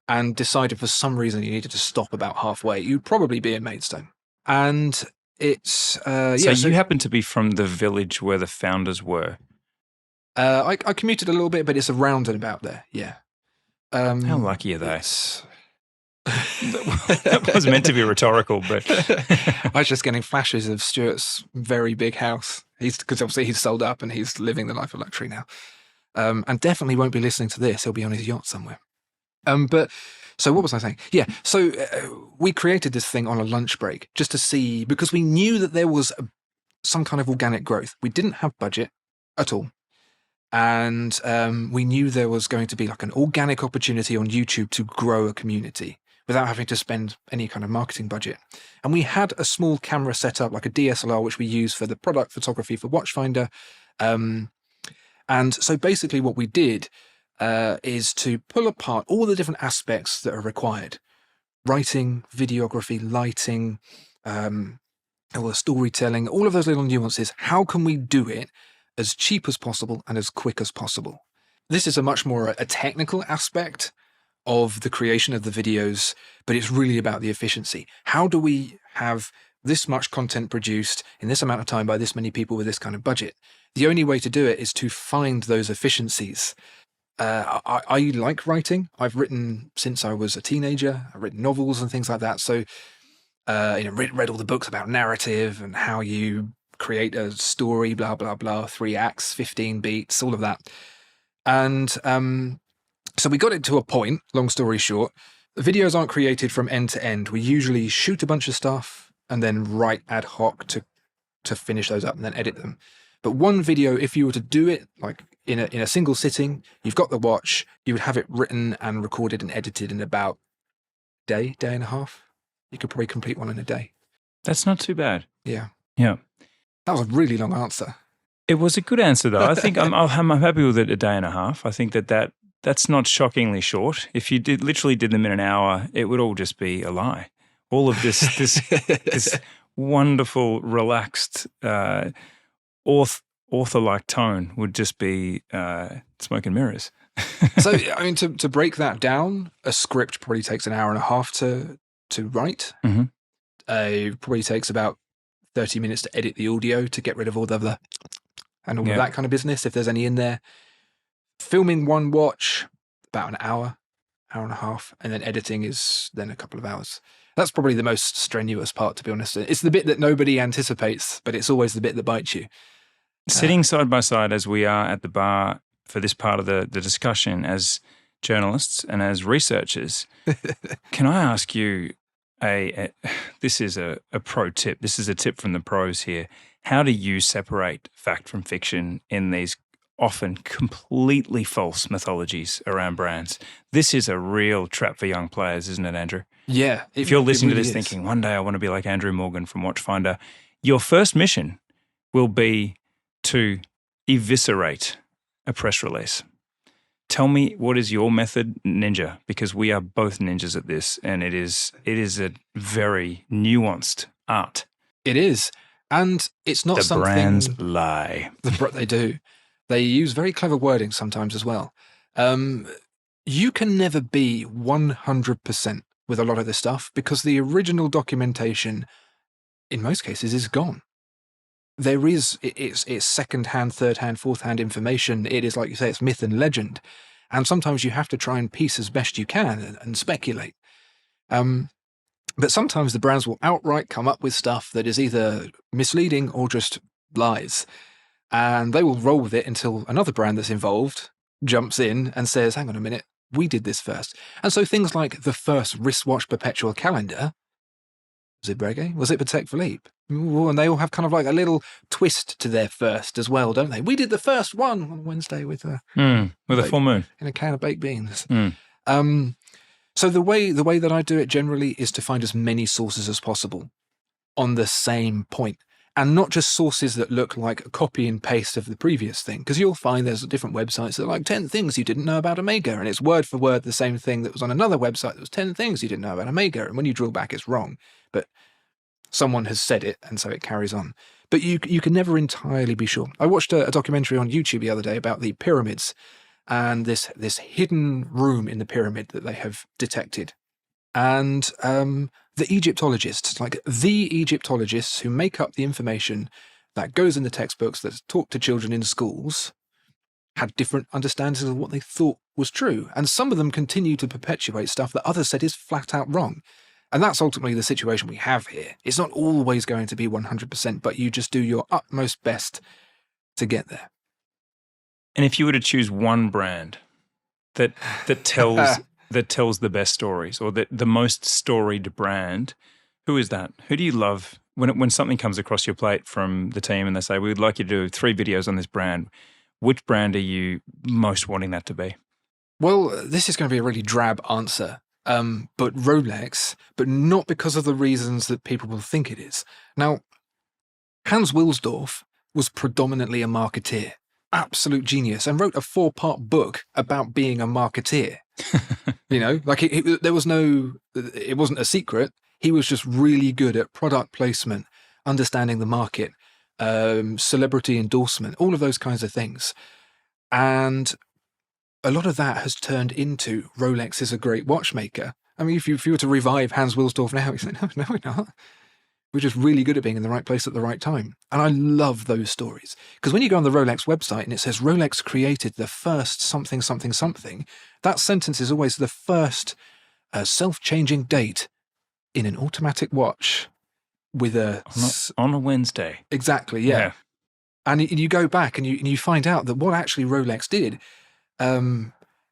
and decided for some reason you needed to stop about halfway, you'd probably be in Maidstone. And it's So you happen to be from the village where the founders were. I commuted a little bit, but it's around and about there. Yeah. How lucky are they? That was meant to be rhetorical, but I was just getting flashes of Stuart's very big house. Because obviously he's sold up and he's living the life of luxury now, and definitely won't be listening to this. He'll be on his yacht somewhere. But so what was I saying? Yeah. So we created this thing on a lunch break just to see, because we knew that there was some kind of organic growth. We didn't have budget at all. And we knew there was going to be like an organic opportunity on YouTube to grow a community without having to spend any kind of marketing budget. And we had a small camera set up, like a DSLR, which we use for the product photography for Watchfinder. And so basically what we did is to pull apart all the different aspects that are required. Writing, videography, lighting, all the storytelling, all of those little nuances. How can we do it as cheap as possible and as quick as possible? This is a much more a technical aspect of the creation of the videos, but it's really about the efficiency. How do we have this much content produced in this amount of time by this many people with this kind of budget? The only way to do it is to find those efficiencies. I like writing. I've written since I was a teenager. I've written novels and things like that. So, read all the books about narrative and how you create a story, blah, blah, blah, 3 acts, 15 beats, all of that. And so we got it to a point, long story short. The videos aren't created from end to end. We usually shoot a bunch of stuff and then write ad hoc to finish those up and then edit them. But one video, if you were to do it like in a single sitting, you've got the watch, you would have it written and recorded and edited in about day and a half. You could probably complete one in a day. That's not too bad. Yeah. Yeah. That was a really long answer. It was a good answer, though. I think I'm happy with it a day and a half. I think that's not shockingly short. If you literally did them in an hour, it would all just be a lie. All of this wonderful, relaxed, author-like tone would just be smoke and mirrors. So, I mean, to break that down, a script probably takes an hour and a half to write. Mm-hmm. It probably takes about 30 minutes to edit the audio to get rid of all the and all of that kind of business, if there's any in there. Filming one watch, about an hour and a half, and then editing is then a couple of hours. That's probably the most strenuous part, to be honest. It's the bit that nobody anticipates, but it's always the bit that bites you. Sitting side by side as we are at the bar for this part of the discussion as journalists and as researchers, can I ask you this is a pro tip. This is a tip from the pros here. How do you separate fact from fiction in these often completely false mythologies around brands? This is a real trap for young players, isn't it, Andrew? Yeah. If you're listening to this thinking, one day I want to be like Andrew Morgan from Watchfinder, your first mission will be to eviscerate a press release. Tell me, what is your method, ninja? Because we are both ninjas at this, and it is a very nuanced art. It is. And it's not something... The brands lie. They do. They use very clever wording sometimes as well. You can never be 100% with a lot of this stuff because the original documentation, in most cases, is gone. There is, it's second-hand, third-hand, fourth-hand information. It is, like you say, it's myth and legend. And sometimes you have to try and piece as best you can and speculate. But sometimes the brands will outright come up with stuff that is either misleading or just lies. And they will roll with it until another brand that's involved jumps in and says, hang on a minute, we did this first. And so things like the first wristwatch perpetual calendar, was it Breguet? Was it Patek Philippe? Ooh, and they all have kind of like a little twist to their first as well, don't they? We did the first one on Wednesday with a full moon in a can of baked beans. Mm. So the way that I do it generally is to find as many sources as possible. on the same point. And not just sources that look like a copy and paste of the previous thing, because you'll find there's different websites that are like 10 things you didn't know about Omega, and it's word for word the same thing that was on another website that was 10 things you didn't know about Omega, and when you drill back, it's wrong. But someone has said it, and so it carries on. But you can never entirely be sure. I watched a documentary on YouTube the other day about the pyramids and this hidden room in the pyramid that they have detected. And the Egyptologists, like the Egyptologists who make up the information that goes in the textbooks that's taught to children in schools, had different understandings of what they thought was true. And some of them continue to perpetuate stuff that others said is flat out wrong. And that's ultimately the situation we have here. It's not always going to be 100%, but you just do your utmost best to get there. And if you were to choose one brand that tells that tells the best stories, or the most storied brand, who is that? Who do you love when something comes across your plate from the team and they say, we'd like you to do 3 videos on this brand? Which brand are you most wanting that to be? Well, this is going to be a really drab answer, but Rolex, but not because of the reasons that people will think it is. Now, Hans Wilsdorf was predominantly a marketeer, absolute genius, and wrote a 4-part book about being a marketeer. You know, like it wasn't a secret. He was just really good at product placement, understanding the market, celebrity endorsement, all of those kinds of things. And a lot of that has turned into Rolex is a great watchmaker. I mean, if you were to revive Hans Wilsdorf now, he'd say, no, we're not. We're just really good at being in the right place at the right time. And I love those stories. Because when you go on the Rolex website and it says Rolex created the first something, something, something, that sentence is always the first self-changing date in an automatic watch with on a Wednesday. Exactly, yeah. And you go back and you find out that what actually Rolex did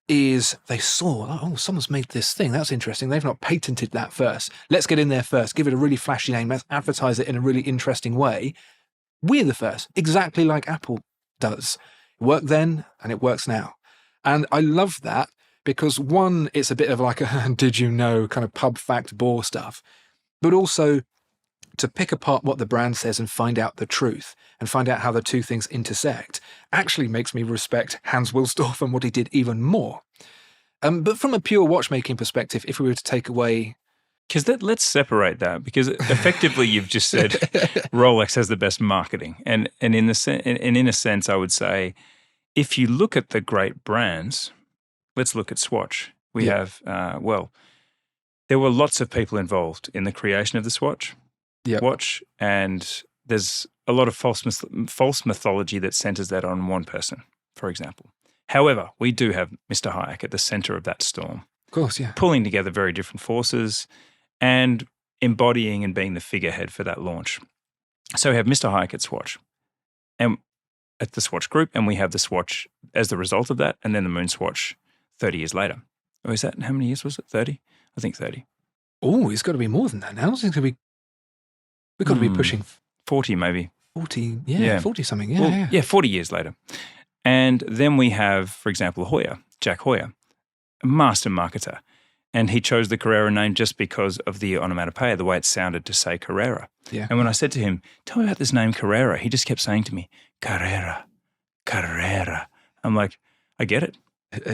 is they saw, oh, someone's made this thing. That's interesting. They've not patented that first. Let's get in there first. Give it a really flashy name. Let's advertise it in a really interesting way. We're the first, exactly like Apple does. It worked then and it works now. And I love that because, one, it's a bit of like a did you know kind of pub fact bore stuff, but also to pick apart what the brand says and find out the truth and find out how the two things intersect actually makes me respect Hans Wilsdorf and what he did even more. But from a pure watchmaking perspective, if we were to take away... Because let's separate that, because effectively you've just said Rolex has the best marketing. And in a sense, I would say, if you look at the great brands, let's look at Swatch. We have, there were lots of people involved in the creation of the Swatch. Watch, and there's a lot of false mythology that centers that on one person, for example. However, we do have Mr. Hayek at the center of that storm. Of course, yeah. Pulling together very different forces and embodying and being the figurehead for that launch. So we have Mr. Hayek at Swatch, and at the Swatch Group, and we have the Swatch as the result of that, and then the Moon Swatch 30 years later. Or is that, how many years was it? 30? I think 30. Oh, it's got to be more than that now. It's going to be... We've got to be pushing 40 maybe. 40, yeah. 40 something, yeah, yeah. 40 years later. And then we have, for example, Jack Hoyer, a master marketer. And he chose the Carrera name just because of the onomatopoeia, the way it sounded to say Carrera. Yeah. And when I said to him, tell me about this name Carrera, he just kept saying to me, Carrera, Carrera. I'm like, I get it.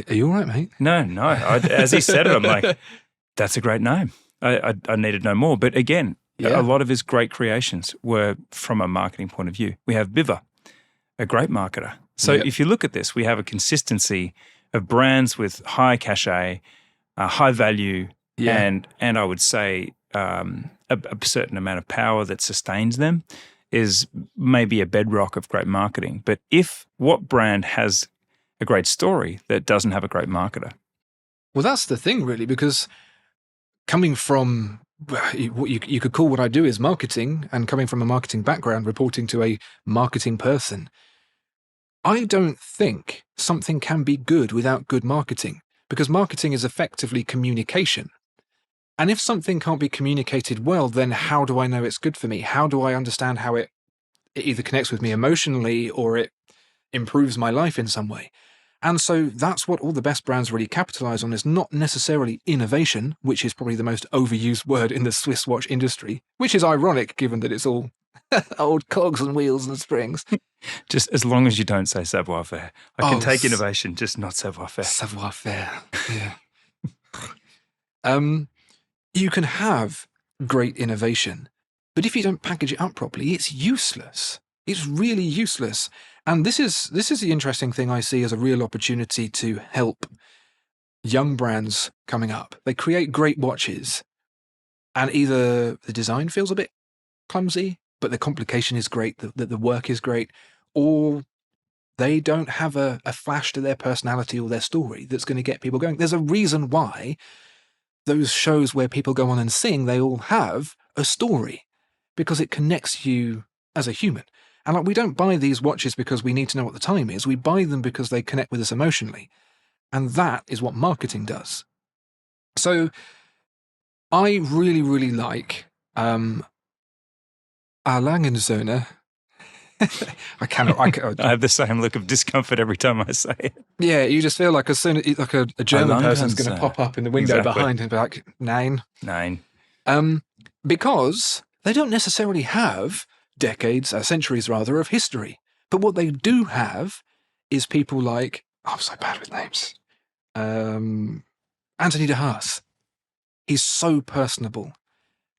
Are you all right, mate? No. As he said it, I'm like, that's a great name. I needed no more. But again, a lot of his great creations were from a marketing point of view. We have Biver, a great marketer. So if you look at this, we have a consistency of brands with high cachet, high value, and I would say a certain amount of power that sustains them is maybe a bedrock of great marketing. But what brand has a great story that doesn't have a great marketer? Well, that's the thing, really, because coming from what you could call what I do is marketing, and coming from a marketing background, reporting to a marketing person, I don't think something can be good without good marketing, because marketing is effectively communication. And if something can't be communicated well, then how do I know it's good for me? How do I understand how it either connects with me emotionally or it improves my life in some way? And so that's what all the best brands really capitalize on, is not necessarily innovation, which is probably the most overused word in the Swiss watch industry, which is ironic given that it's all old cogs and wheels and springs. Just as long as you don't say savoir-faire. I can take innovation, just not savoir-faire. Savoir-faire, yeah. You can have great innovation, but if you don't package it up properly, it's useless. It's really useless. And this is the interesting thing I see as a real opportunity to help young brands coming up. They create great watches, and either the design feels a bit clumsy, but the complication is great, the work is great, or they don't have a flash to their personality or their story that's going to get people going. There's a reason why those shows where people go on and sing, they all have a story, because it connects you as a human. And like, we don't buy these watches because we need to know what the time is. We buy them because they connect with us emotionally. And that is what marketing does. So I really, really like Erlangenzone. I have the same look of discomfort every time I say it. Yeah, you just feel like as soon as like a German person's going to pop up in the window behind and be like, Nein. Because they don't necessarily have decades, centuries rather, of history. But what they do have is people like, I'm so bad with names, Anthony de Haas. He's so personable.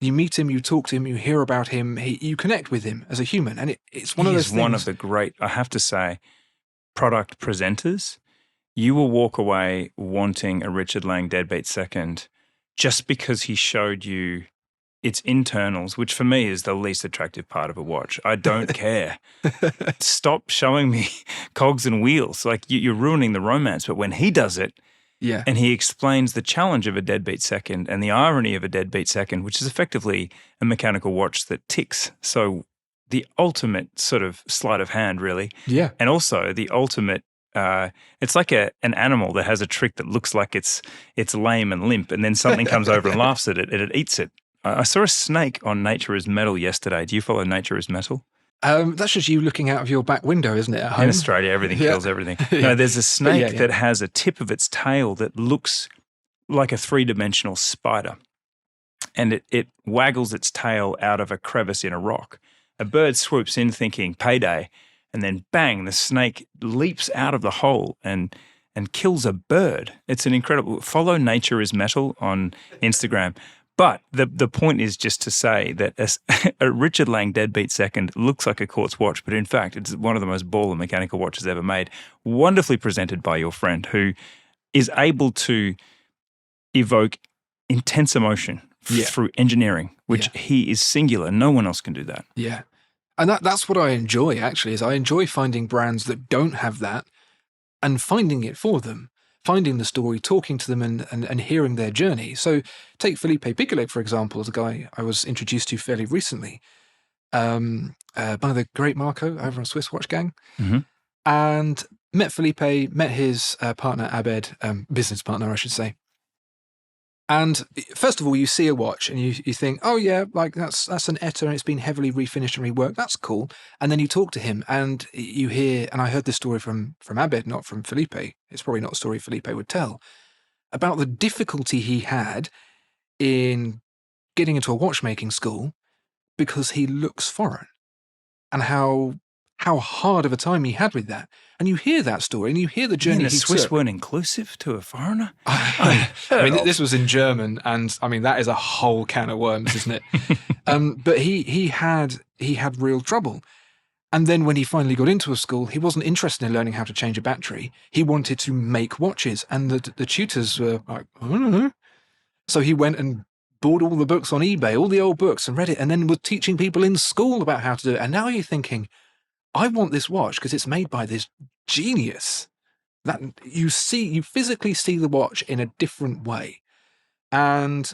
You meet him, you talk to him, you hear about him, you connect with him as a human. And it's one of those things. He's one of the great, I have to say, product presenters. You will walk away wanting a Richard Lang Deadbeat Second just because he showed you its internals, which for me is the least attractive part of a watch. I don't care. Stop showing me cogs and wheels. Like, you're ruining the romance. But when he does it, yeah, and he explains the challenge of a deadbeat second and the irony of a deadbeat second, which is effectively a mechanical watch that ticks. So the ultimate sort of sleight of hand, really. Yeah. And also the ultimate, it's like an animal that has a trick that looks like it's lame and limp, and then something comes over and laughs at it and it eats it. I saw a snake on Nature is Metal yesterday. Do you follow Nature is Metal? That's just you looking out of your back window, isn't it, at home? In Australia, everything kills everything. No, there's a snake that has a tip of its tail that looks like a three-dimensional spider, and it waggles its tail out of a crevice in a rock. A bird swoops in thinking payday, and then bang, the snake leaps out of the hole and kills a bird. It's an incredible... Follow Nature is Metal on Instagram. But the point is just to say that a Richard Lang Deadbeat Second looks like a quartz watch, but in fact, it's one of the most baller mechanical watches ever made, wonderfully presented by your friend, who is able to evoke intense emotion through engineering, which he is singular. No one else can do that. Yeah. And that's what I enjoy, actually, is I enjoy finding brands that don't have that and finding it for them. Finding the story, talking to them and hearing their journey. So take Felipe Piccolo, for example, as a guy I was introduced to fairly recently by the great Marco over on Swiss Watch Gang. Mm-hmm. And met Felipe, met his partner Abed, business partner, I should say. And first of all, you see a watch and you think, oh yeah, like that's an Etta and it's been heavily refinished and reworked. That's cool. And then you talk to him and you hear, and I heard this story from Abed, not from Felipe. It's probably not a story Felipe would tell, about the difficulty he had in getting into a watchmaking school because he looks foreign, and how hard of a time he had with that. And you hear that story and you hear the journey. The Swiss weren't inclusive to a foreigner? I mean, this was in German, and I mean, that is a whole can of worms, isn't it? But he had real trouble. And then when he finally got into a school, he wasn't interested in learning how to change a battery. He wanted to make watches, and the tutors were like, I don't know. So he went and bought all the books on eBay, all the old books, and read it, and then was teaching people in school about how to do it. And now you're thinking, I want this watch because it's made by this genius. That you physically see the watch in a different way. And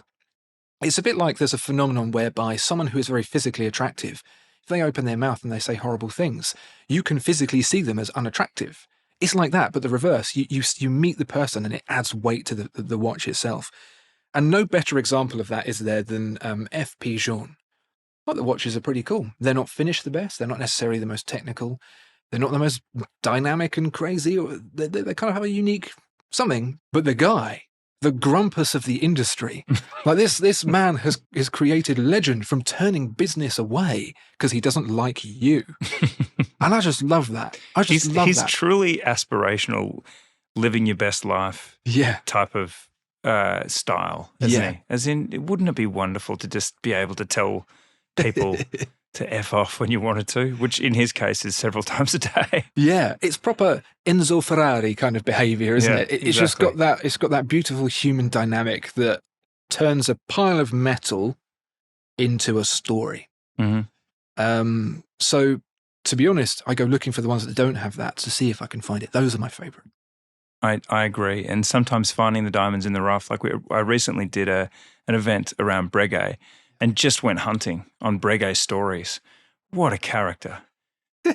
it's a bit like there's a phenomenon whereby someone who is very physically attractive, if they open their mouth and they say horrible things, you can physically see them as unattractive. It's like that, but the reverse. You meet the person and it adds weight to the watch itself. And no better example of that is there than FP Jaune. Well, the watches are pretty cool. They're not finished the best. They're not necessarily the most technical. They're not the most dynamic and crazy, or they kind of have a unique something. But the guy, the grumpus of the industry, like this man has created legend from turning business away because he doesn't like you. And I just love that. He's truly aspirational, living your best life type of style, isn't he? As in, wouldn't it be wonderful to just be able to tell people to F off when you wanted to, which in his case is several times a day. Yeah, it's proper Enzo Ferrari kind of behavior, isn't it? It's just got that beautiful human dynamic that turns a pile of metal into a story. Mm-hmm. So to be honest, I go looking for the ones that don't have that to see if I can find it. Those are my favorite. I agree. And sometimes finding the diamonds in the rough, like I recently did an event around Breguet and just went hunting on Breguet stories. What a character.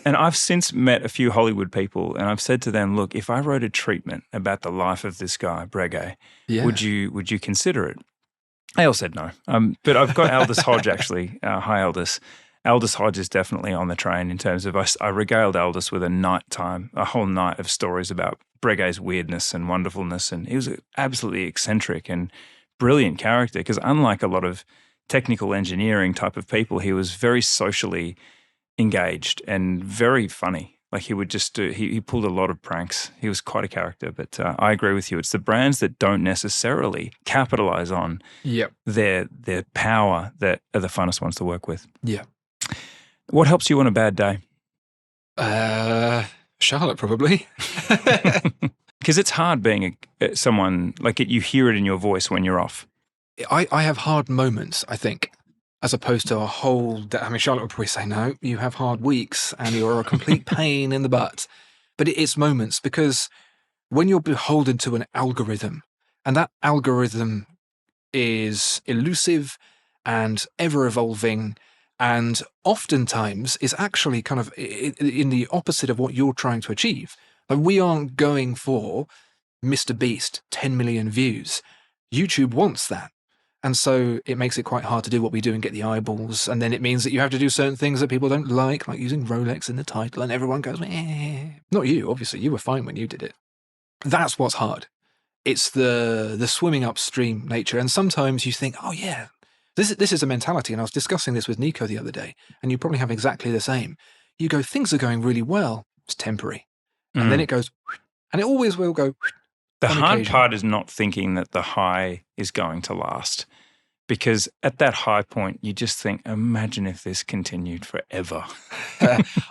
And I've since met a few Hollywood people and I've said to them, look, if I wrote a treatment about the life of this guy, Breguet, would you consider it? They all said no. But I've got Aldous Hodge actually. Hi, Aldous. Aldous Hodge is definitely on the train in terms of I regaled Aldous with a whole night of stories about Breguet's weirdness and wonderfulness. And he was an absolutely eccentric and brilliant character because unlike a lot of technical engineering type of people, he was very socially engaged and very funny. Like he would just he pulled a lot of pranks. He was quite a character, but I agree with you. It's the brands that don't necessarily capitalize on their power that are the funnest ones to work with. Yeah. What helps you on a bad day? Charlotte, probably. Because it's hard being someone, like you hear it in your voice when you're off. I have hard moments, I think, as opposed to a whole day. I mean, Charlotte would probably say, no, you have hard weeks and you're a complete pain in the butt. But it's moments because when you're beholden to an algorithm, and that algorithm is elusive and ever-evolving, and oftentimes is actually kind of in the opposite of what you're trying to achieve. Like we aren't going for Mr. Beast, 10 million views. YouTube wants that. And so it makes it quite hard to do what we do and get the eyeballs. And then it means that you have to do certain things that people don't like using Rolex in the title, and everyone goes, eh. Not you, obviously. You were fine when you did it. That's what's hard. It's the swimming upstream nature. And sometimes you think, oh, yeah, this is a mentality. And I was discussing this with Nico the other day, and you probably have exactly the same. You go, things are going really well. It's temporary. And then it goes, and it always will go. The hard part is not thinking that the high is going to last, because at that high point, you just think, imagine if this continued forever.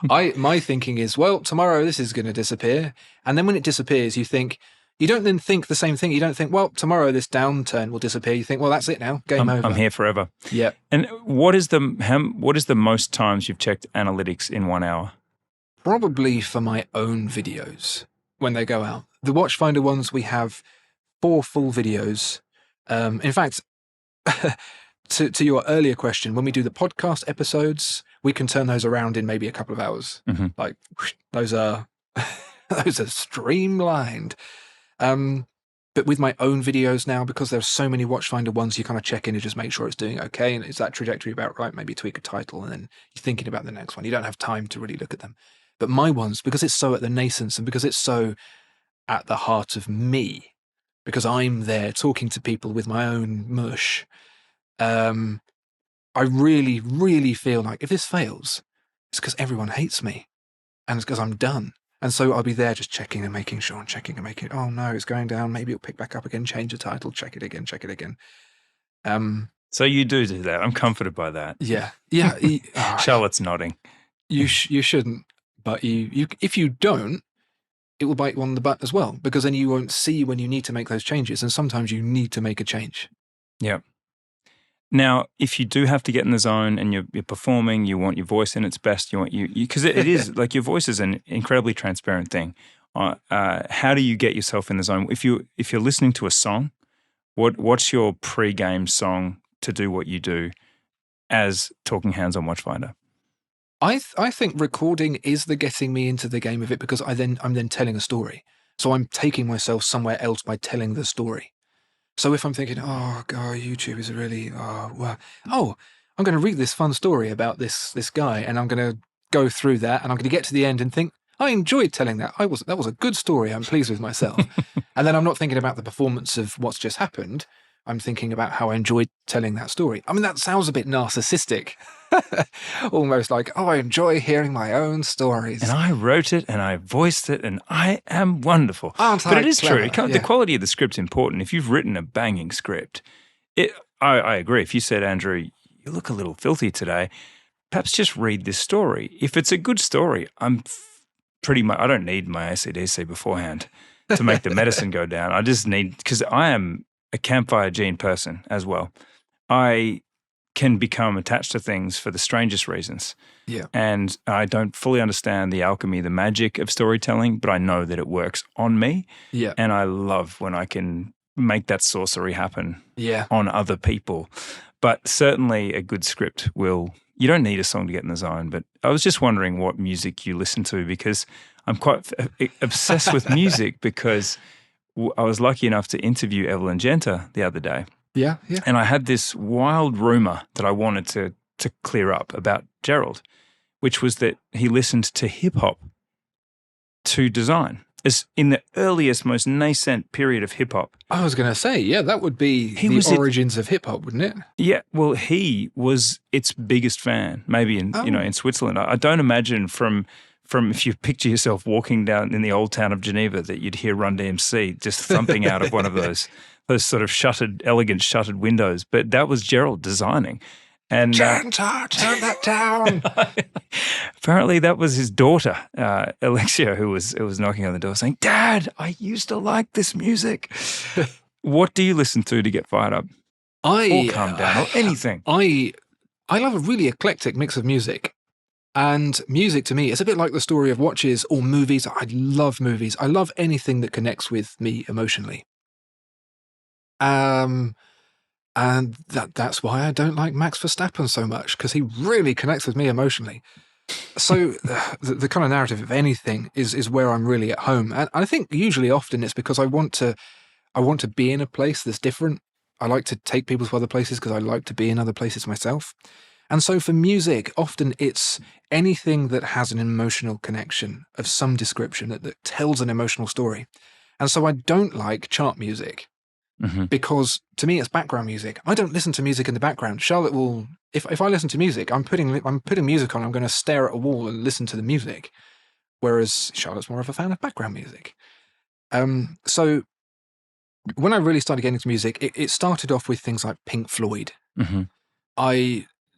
My thinking is, well, tomorrow this is going to disappear. And then when it disappears, you don't then think the same thing. You don't think, well, tomorrow this downturn will disappear. You think, well, that's it now. Game over. I'm here forever. Yeah. And what is the most times you've checked analytics in 1 hour? Probably for my own videos when they go out. The Watchfinder ones, we have 4 full videos. In fact, to your earlier question, when we do the podcast episodes, we can turn those around in maybe a couple of hours. Mm-hmm. Like those are streamlined. But with my own videos now, because there's so many Watchfinder ones, you kind of check in and just make sure it's doing okay. And is that trajectory about right? Maybe tweak a title and then you're thinking about the next one. You don't have time to really look at them. But my ones, because it's so at the nascence and because it's so at the heart of me, because I'm there talking to people with my own mush, I really, really feel like if this fails, it's because everyone hates me and it's because I'm done. And so I'll be there just checking and making sure and checking and making, oh no, it's going down. Maybe it'll pick back up again, change the title, check it again. So you do that. I'm comforted by that. Yeah. Charlotte's nodding. You shouldn't, but if you don't, it will bite you on the butt as well, because then you won't see when you need to make those changes. And sometimes you need to make a change. Yeah. Now, if you do have to get in the zone and you're performing, you want your voice in its best, because it is like your voice is an incredibly transparent thing. How do you get yourself in the zone? If you're listening to a song, what's your pre-game song to do what you do as Talking Hands on Watchfinder? I think recording is the getting me into the game of it, because I'm then telling a story. So I'm taking myself somewhere else by telling the story. So if I'm thinking, oh God, YouTube is really, I'm going to read this fun story about this guy, and I'm going to go through that, and I'm going to get to the end and think, I enjoyed telling that. That was a good story. I'm pleased with myself. And then I'm not thinking about the performance of what's just happened. I'm thinking about how I enjoyed telling that story. I mean, that sounds a bit narcissistic. Almost like, oh, I enjoy hearing my own stories. And I wrote it and I voiced it and I am wonderful. Aren't but I it is clever? true. Yeah. The quality of the script's important. If you've written a banging script, I agree. If you said, Andrew, you look a little filthy today, perhaps just read this story. If it's a good story, I'm pretty much, I don't need my AC/DC beforehand to make the medicine go down. I just need, because I am a campfire gene person as well. I can become attached to things for the strangest reasons. Yeah. And I don't fully understand the alchemy, the magic of storytelling, but I know that it works on me. Yeah. And I love when I can make that sorcery happen on other people. But certainly a good script will, you don't need a song to get in the zone. But I was just wondering what music you listen to, because I'm quite obsessed with music, because I was lucky enough to interview Evelyn Genter the other day. Yeah, yeah. And I had this wild rumor that I wanted to clear up about Gerald, which was that he listened to hip-hop to design. As in the earliest, most nascent period of hip-hop. I was going to say, yeah, that would be the origins of hip-hop, wouldn't it? Yeah, well, he was its biggest fan, maybe in Switzerland. I don't imagine from if you picture yourself walking down in the old town of Geneva that you'd hear Run DMC just thumping out of one of those sort of elegant shuttered windows. But that was Gerald designing. And Genter, turn that down. Apparently that was his daughter, Alexia, who was knocking on the door saying, "Dad, I used to like this music." What do you listen to get fired up? Or calm down, or anything? I love a really eclectic mix of music. And music to me is a bit like the story of watches or movies. I love movies. I love anything that connects with me emotionally. And that's why I don't like Max Verstappen so much, because he really connects with me emotionally. So the kind of narrative of anything is where I'm really at home. And I think usually often it's because I want to be in a place that's different. I like to take people to other places because I like to be in other places myself. And so for music, often it's anything that has an emotional connection of some description that tells an emotional story. And so I don't like chart music. Mm-hmm. Because to me it's background music. I don't listen to music in the background. Charlotte will, if I listen to music, I'm putting music on, I'm going to stare at a wall and listen to the music. Whereas Charlotte's more of a fan of background music. So when I really started getting into music, it started off with things like Pink Floyd. Mm-hmm.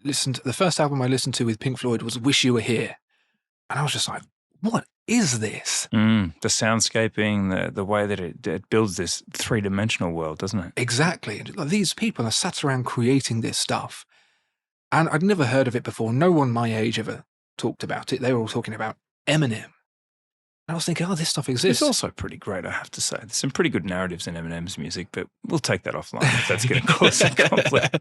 The first album I listened to with Pink Floyd was Wish You Were Here. And I was just like, what is this? The soundscaping, the way that it builds this three-dimensional world, doesn't it? Exactly. These people are sat around creating this stuff. And I'd never heard of it before. No one my age ever talked about it. They were all talking about Eminem. And I was thinking, this stuff exists. It's also pretty great, I have to say. There's some pretty good narratives in Eminem's music, but we'll take that offline if that's going to cause some conflict.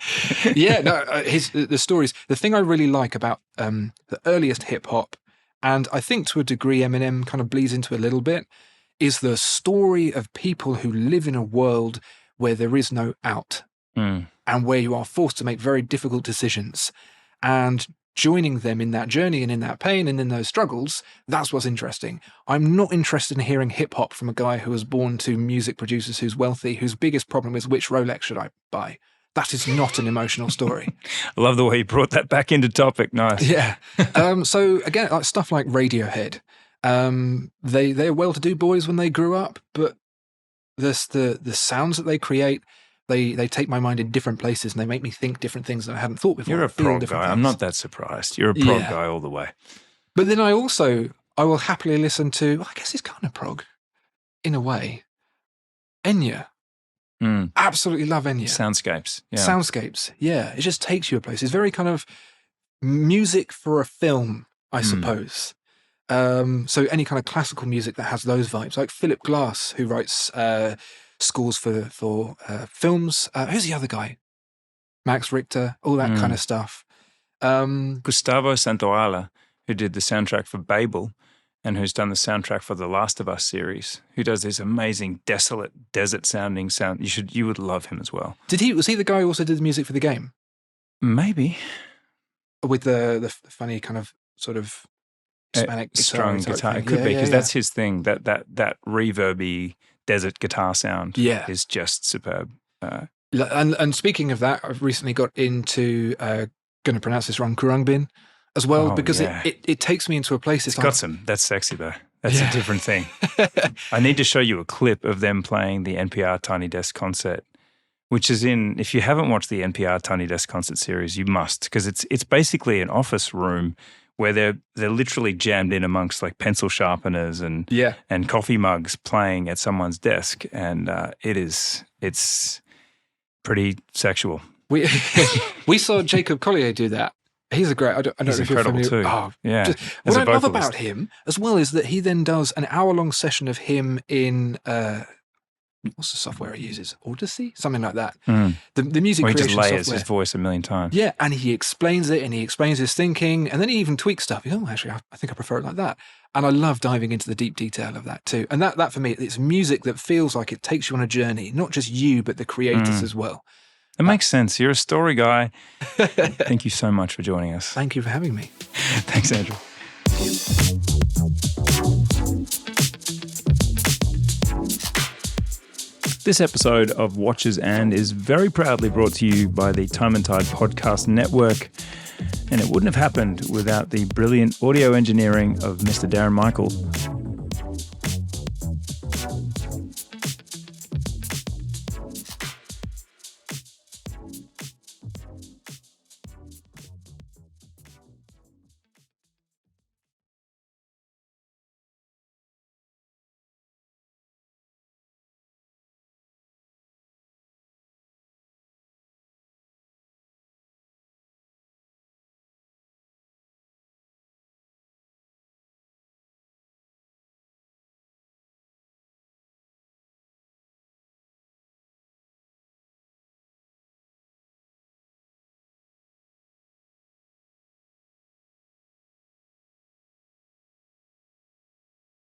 Yeah, no, the stories. The thing I really like about the earliest hip-hop, and I think to a degree Eminem kind of bleeds into a little bit, is the story of people who live in a world where there is no out and where you are forced to make very difficult decisions. And joining them in that journey and in that pain and in those struggles, that's what's interesting. I'm not interested in hearing hip-hop from a guy who was born to music producers who's wealthy, whose biggest problem is which Rolex should I buy. That is not an emotional story. I love the way you brought that back into topic. Nice. Yeah. So again, like stuff like Radiohead, they're well-to-do boys when they grew up, but the sounds that they create, they take my mind in different places and they make me think different things that I hadn't thought before. You're a prog guy. I'm not that surprised. You're a prog guy all the way. But then I will happily listen to, I guess it's kind of prog in a way, Enya. Absolutely love Enya. Soundscapes. Yeah. Soundscapes. Yeah. It just takes you a place. It's very kind of music for a film, I suppose. So any kind of classical music that has those vibes, like Philip Glass, who writes scores for films. Who's the other guy? Max Richter, all that kind of stuff. Gustavo Santaolalla, who did the soundtrack for Babel and who's done the soundtrack for the Last of Us series, who does this amazing, desolate, desert-sounding sound. You would love him as well. Was he the guy who also did the music for the game? Maybe. With the funny kind of sort of Hispanic strung guitar. It could be because that's his thing. That reverby desert guitar sound is just superb. And speaking of that, I've recently got into going to pronounce this wrong, Kurungbin as well, because it takes me into a place. It's got some. That's sexy though. That's a different thing. I need to show you a clip of them playing the NPR Tiny Desk concert, which is if you haven't watched the NPR Tiny Desk concert series, you must, because it's basically an office room where they're literally jammed in amongst like pencil sharpeners and coffee mugs playing at someone's desk, and it's pretty sexual. We saw Jacob Collier do that. He's a great. I don't know if you're familiar. Too. Oh, yeah. What I love about him as well is that he then does an hour-long session of him in what's the software he uses? Odyssey, something like that. The music creation software. He just layers his voice a million times. Yeah, and he explains it, and he explains his thinking, and then he even tweaks stuff. Actually, I think I prefer it like that. And I love diving into the deep detail of that too. And that for me, it's music that feels like it takes you on a journey, not just you, but the creators as well. It makes sense. You're a story guy. Thank you so much for joining us. Thank you for having me. Thanks, Andrew. This episode of Watches and is very proudly brought to you by the Time+Tide Podcast Network. And it wouldn't have happened without the brilliant audio engineering of Mr. Darren Michael.